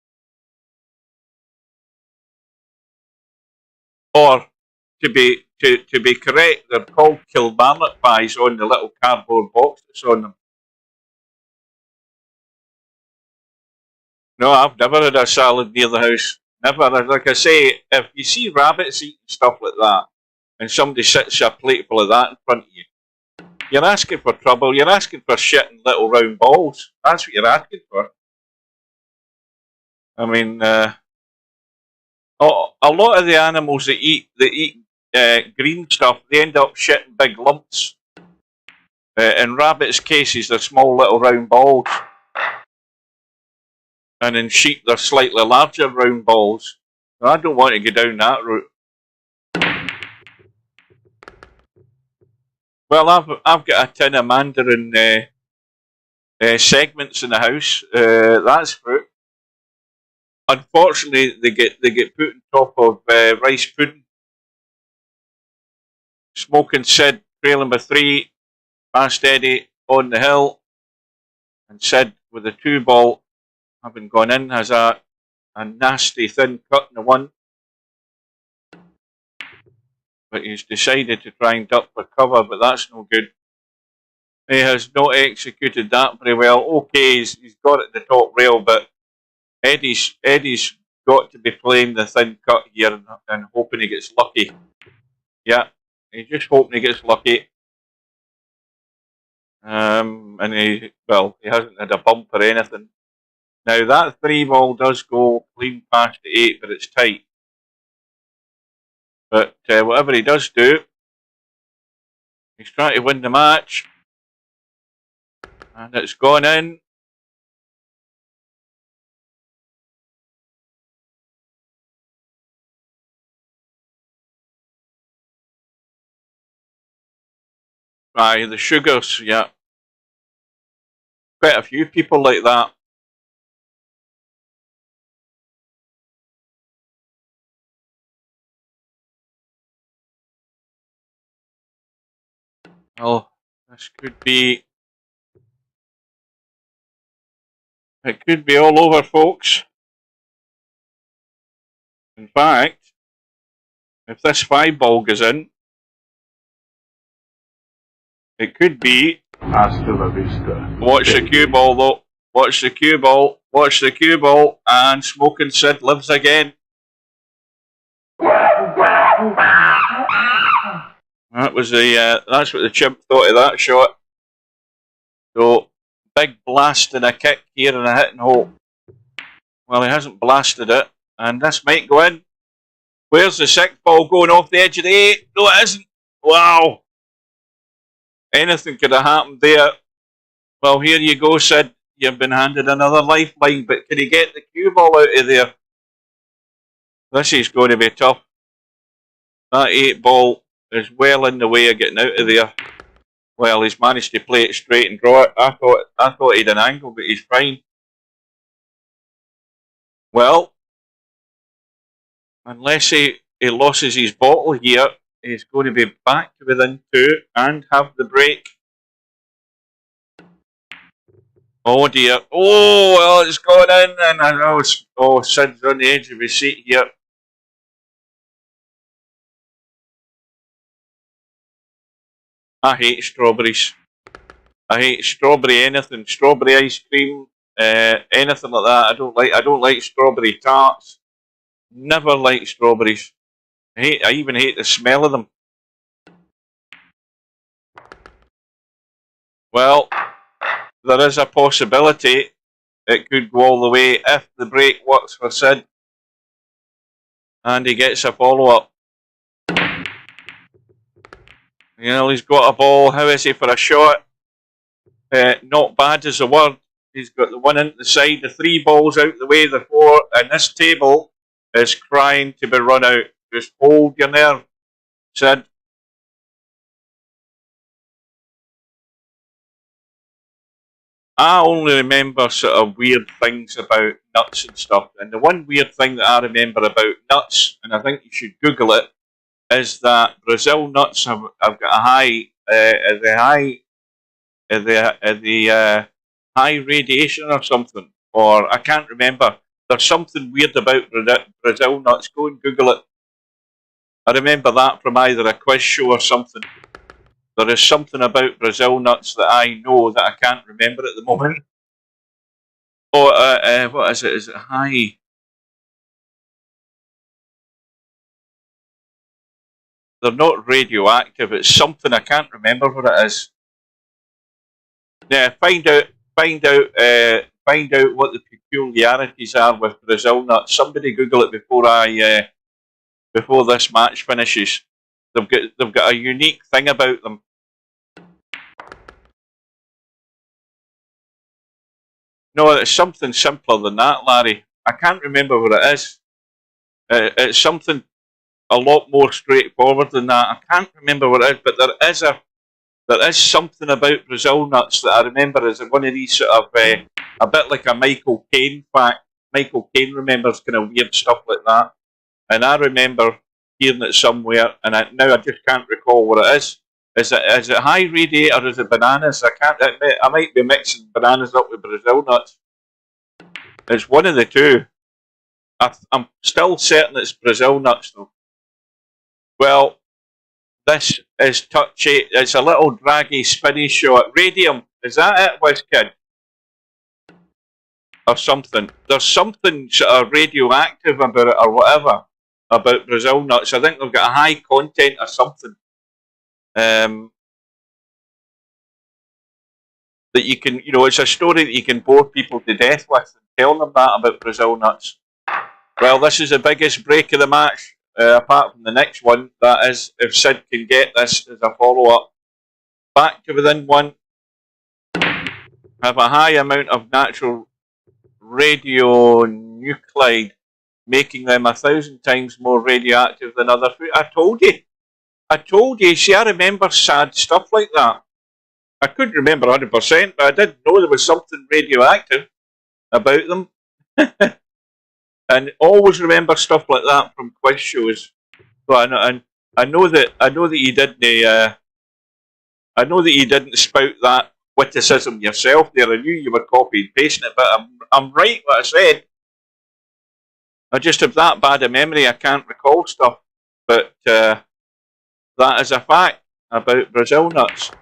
S7: Or, to be correct, they're called Kilmarnock Pies on the little cardboard box that's on them. No, I've never had a salad near the house. Never. Like I say, if you see rabbits eating stuff like that, and somebody sits a plate full of that in front of you, you're asking for trouble. You're asking for shit in little round balls. That's what you're asking for. I mean, a lot of the animals that eat green stuff, they end up shitting big lumps. In rabbits' cases, they're small little round balls. And in sheep, they're slightly larger round balls. So I don't want to go down that route. Well, I've got a tin of mandarin segments in the house. That's fruit. Unfortunately, they get put on top of rice pudding. Smokin said trail number 3, past Eddie on the hill, and said with the 2-ball having gone in has a nasty thin cut in the 1. But he's decided to try and duck for cover, but that's no good. He has not executed that very well. Okay, he's got it at the top rail, but Eddie's got to be playing the thin cut here and hoping he gets lucky. Yeah, he's just hoping he gets lucky. And he hasn't had a bump or anything. Now that 3-ball does go clean past the 8, but it's tight. But whatever he does do, he's trying to win the match. And it's gone in. Aye, the Sugars, yeah. Quite a few people like that. Well, this could be... It could be all over, folks. In fact, if this 5-ball goes in, it could be...
S6: Hasta la vista.
S7: Watch the cue ball, though. Watch the cue ball. Watch the cue ball. And Smokin Sid lives again. That was that's what the chimp thought of that shot. So, big blast and a kick here and a hit and hope. Well, he hasn't blasted it, and this might go in. Where's the 6th ball going off the edge of the 8? No, it isn't. Wow. Anything could have happened there. Well, here you go, Sid. You've been handed another lifeline, but can he get the cue ball out of there? This is going to be tough. That 8 ball is well in the way of getting out of there. Well, he's managed to play it straight and draw it. I thought he'd an angle, but he's fine. Well, unless he loses his bottle here, he's going to be back to within 2 and have the break. Oh dear. Oh, well, it's gone in, and I know Sid's on the edge of his seat here. I hate strawberries. I hate strawberry anything, strawberry ice cream, anything like that. I don't like strawberry tarts. Never like strawberries. I even hate the smell of them. Well, there is a possibility it could go all the way if the break works for Sid. And he gets a follow-up. You know, he's got a ball. How is he for a shot? Not bad is the word. He's got the one into the side, the 3 balls out the way, the 4, and this table is crying to be run out. Just hold your nerve, Sid. I only remember sort of weird things about nuts and stuff, and the one weird thing that I remember about nuts, and I think you should Google it, is that Brazil nuts have got a high high radiation or something, or I can't remember. There's something weird about Brazil nuts. Go and Google it. I remember that from either a quiz show or something. There is something about Brazil nuts that I know that I can't remember at the moment. Oh, what is it? Is it high? They're not radioactive. It's something I can't remember what it is. Yeah, find out what the peculiarities are with Brazil nuts. Somebody Google it before this match finishes. They've got a unique thing about them. No, it's something simpler than that, Larry. I can't remember what it is. It's something a lot more straightforward than that. I can't remember what it is, but there is something about Brazil nuts that I remember as one of these sort of a bit like a Michael Caine fact. Michael Caine remembers kind of weird stuff like that, and I remember hearing it somewhere, and now I just can't recall what it is. Is it high radiate or is it bananas? I might be mixing bananas up with Brazil nuts. It's one of the two. I'm still certain it's Brazil nuts though. Well, this is touchy. It's a little draggy, spinny shot. Radium, is that it, WizKid? Or something. There's something sort of radioactive about it or whatever about Brazil nuts. I think they've got a high content or something. That you can, it's a story that you can bore people to death with and tell them that about Brazil nuts. Well, this is the biggest break of the match, apart from the next one. That is, if Sid can get this as a follow-up. Back to within 1. Have a high amount of natural radionuclide, making them 1,000 times more radioactive than other food. I told you. See, I remember sad stuff like that. I couldn't remember 100%, but I did know there was something radioactive about them. And always remember stuff like that from quiz shows. So I know that you didn't. I know that you didn't spout that witticism yourself there. I knew you were copying and pasting it, but I'm right what I said. I just have that bad a memory. I can't recall stuff, but that is a fact about Brazil nuts.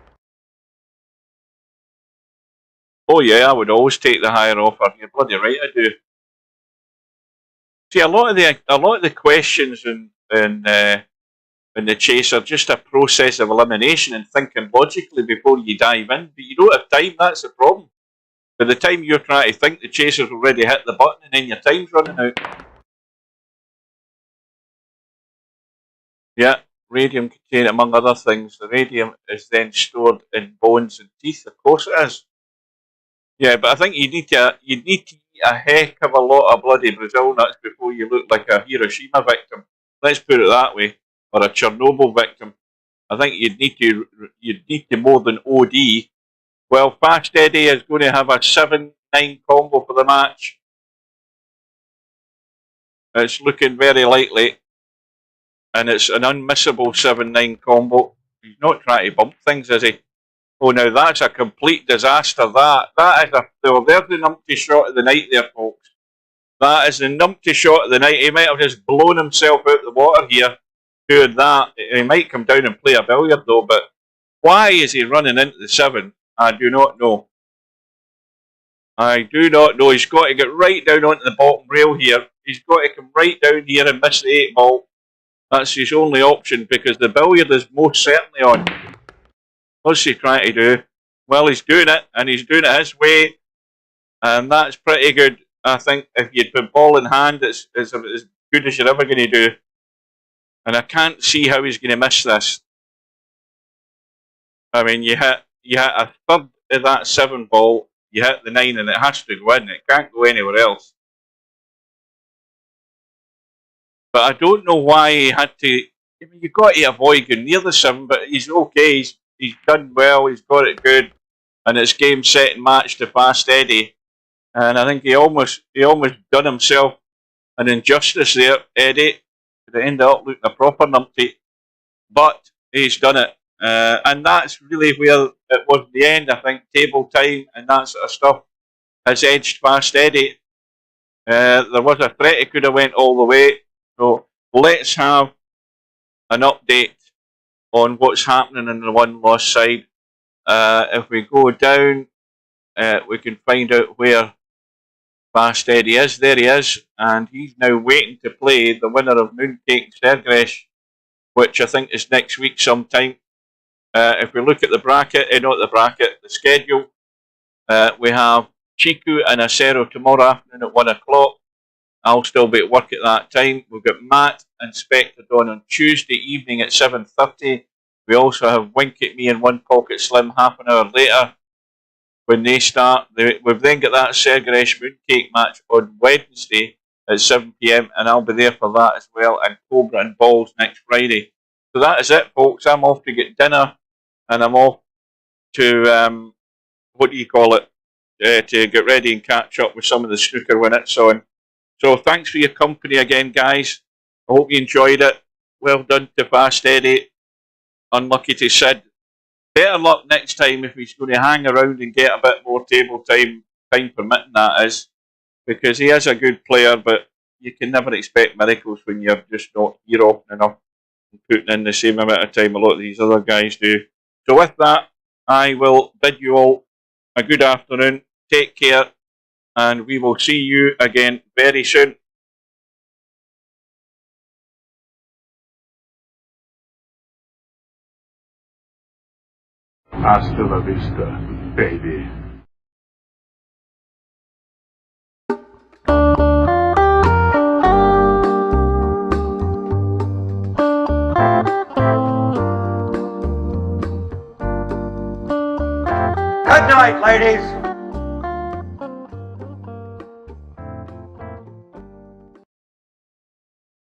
S7: Oh yeah, I would always take the higher offer. You're bloody right, I do. See, a lot of the questions in the chase are just a process of elimination and thinking logically before you dive in. But you don't have time. That's the problem. By the time you're trying to think, the chaser's already hit the button and then your time's running out. Yeah, radium contains, among other things, the radium is then stored in bones and teeth. Of course it is. Yeah, but I think you need to eat a heck of a lot of bloody Brazil nuts before you look like a Hiroshima victim. Let's put it that way, or a Chernobyl victim. I think you'd need to more than OD. Well, Fast Eddie is going to have a 7-9 combo for the match. It's looking very likely, and it's an unmissable 7-9 combo. He's not trying to bump things, is he? Oh, now that's a complete disaster. That is there's the numpty shot of the night there, folks. That is the numpty shot of the night. He might have just blown himself out the water here doing that. He might come down and play a billiard though, but why is he running into the 7? I do not know. I do not know. He's got to get right down onto the bottom rail here. He's got to come right down here and miss the 8 ball. That's his only option because the billiard is most certainly on. What's he trying to do? Well, he's doing it, and he's doing it his way, and that's pretty good. I think if you'd put ball in hand, it's as good as you're ever going to do. And I can't see how he's going to miss this. I mean, you hit a third of that 7 ball, you hit the 9, and it has to go in. It can't go anywhere else. But I don't know why he had to. I mean, you've got to avoid going near the 7, but he's okay. He's done well. He's got it good, and it's game, set, and match to Fast Eddie. And I think he almost done himself an injustice there, Eddie. It ended up looking a proper numpty, but he's done it, and that's really where it was. The end, I think, table time and that sort of stuff has edged Fast Eddie. There was a threat it could have went all the way. So let's have an update on what's happening in the one-loss side. If we go down, we can find out where Fast Eddie is. There he is, and he's now waiting to play the winner of Mooncake Sergresh, which I think is next week sometime. If we look at the bracket, not the bracket, the schedule, we have Chiku and Acero tomorrow afternoon at 1 o'clock. I'll still be at work at that time. We've got Matt and Spectre on Tuesday evening at 7:30. We also have Wink at Me and One Pocket Slim half an hour later when they start. We've then got that Sergresh Mooncake match on Wednesday at 7 PM, and I'll be there for that as well, and Cobra and Balls next Friday. So that is it, folks. I'm off to get dinner, and I'm off to, to get ready and catch up with some of the snooker when it's on. So thanks for your company again, guys. I hope you enjoyed it. Well done to Fast Eddie. Unlucky to Sid. Better luck next time if he's going to hang around and get a bit more table time permitting, that is. Because he is a good player, but you can never expect miracles when you're just not here often enough and putting in the same amount of time a lot of these other guys do. So with that, I will bid you all a good afternoon. Take care. And we will see you again very soon.
S5: Hasta la vista, baby.
S6: Good night, ladies.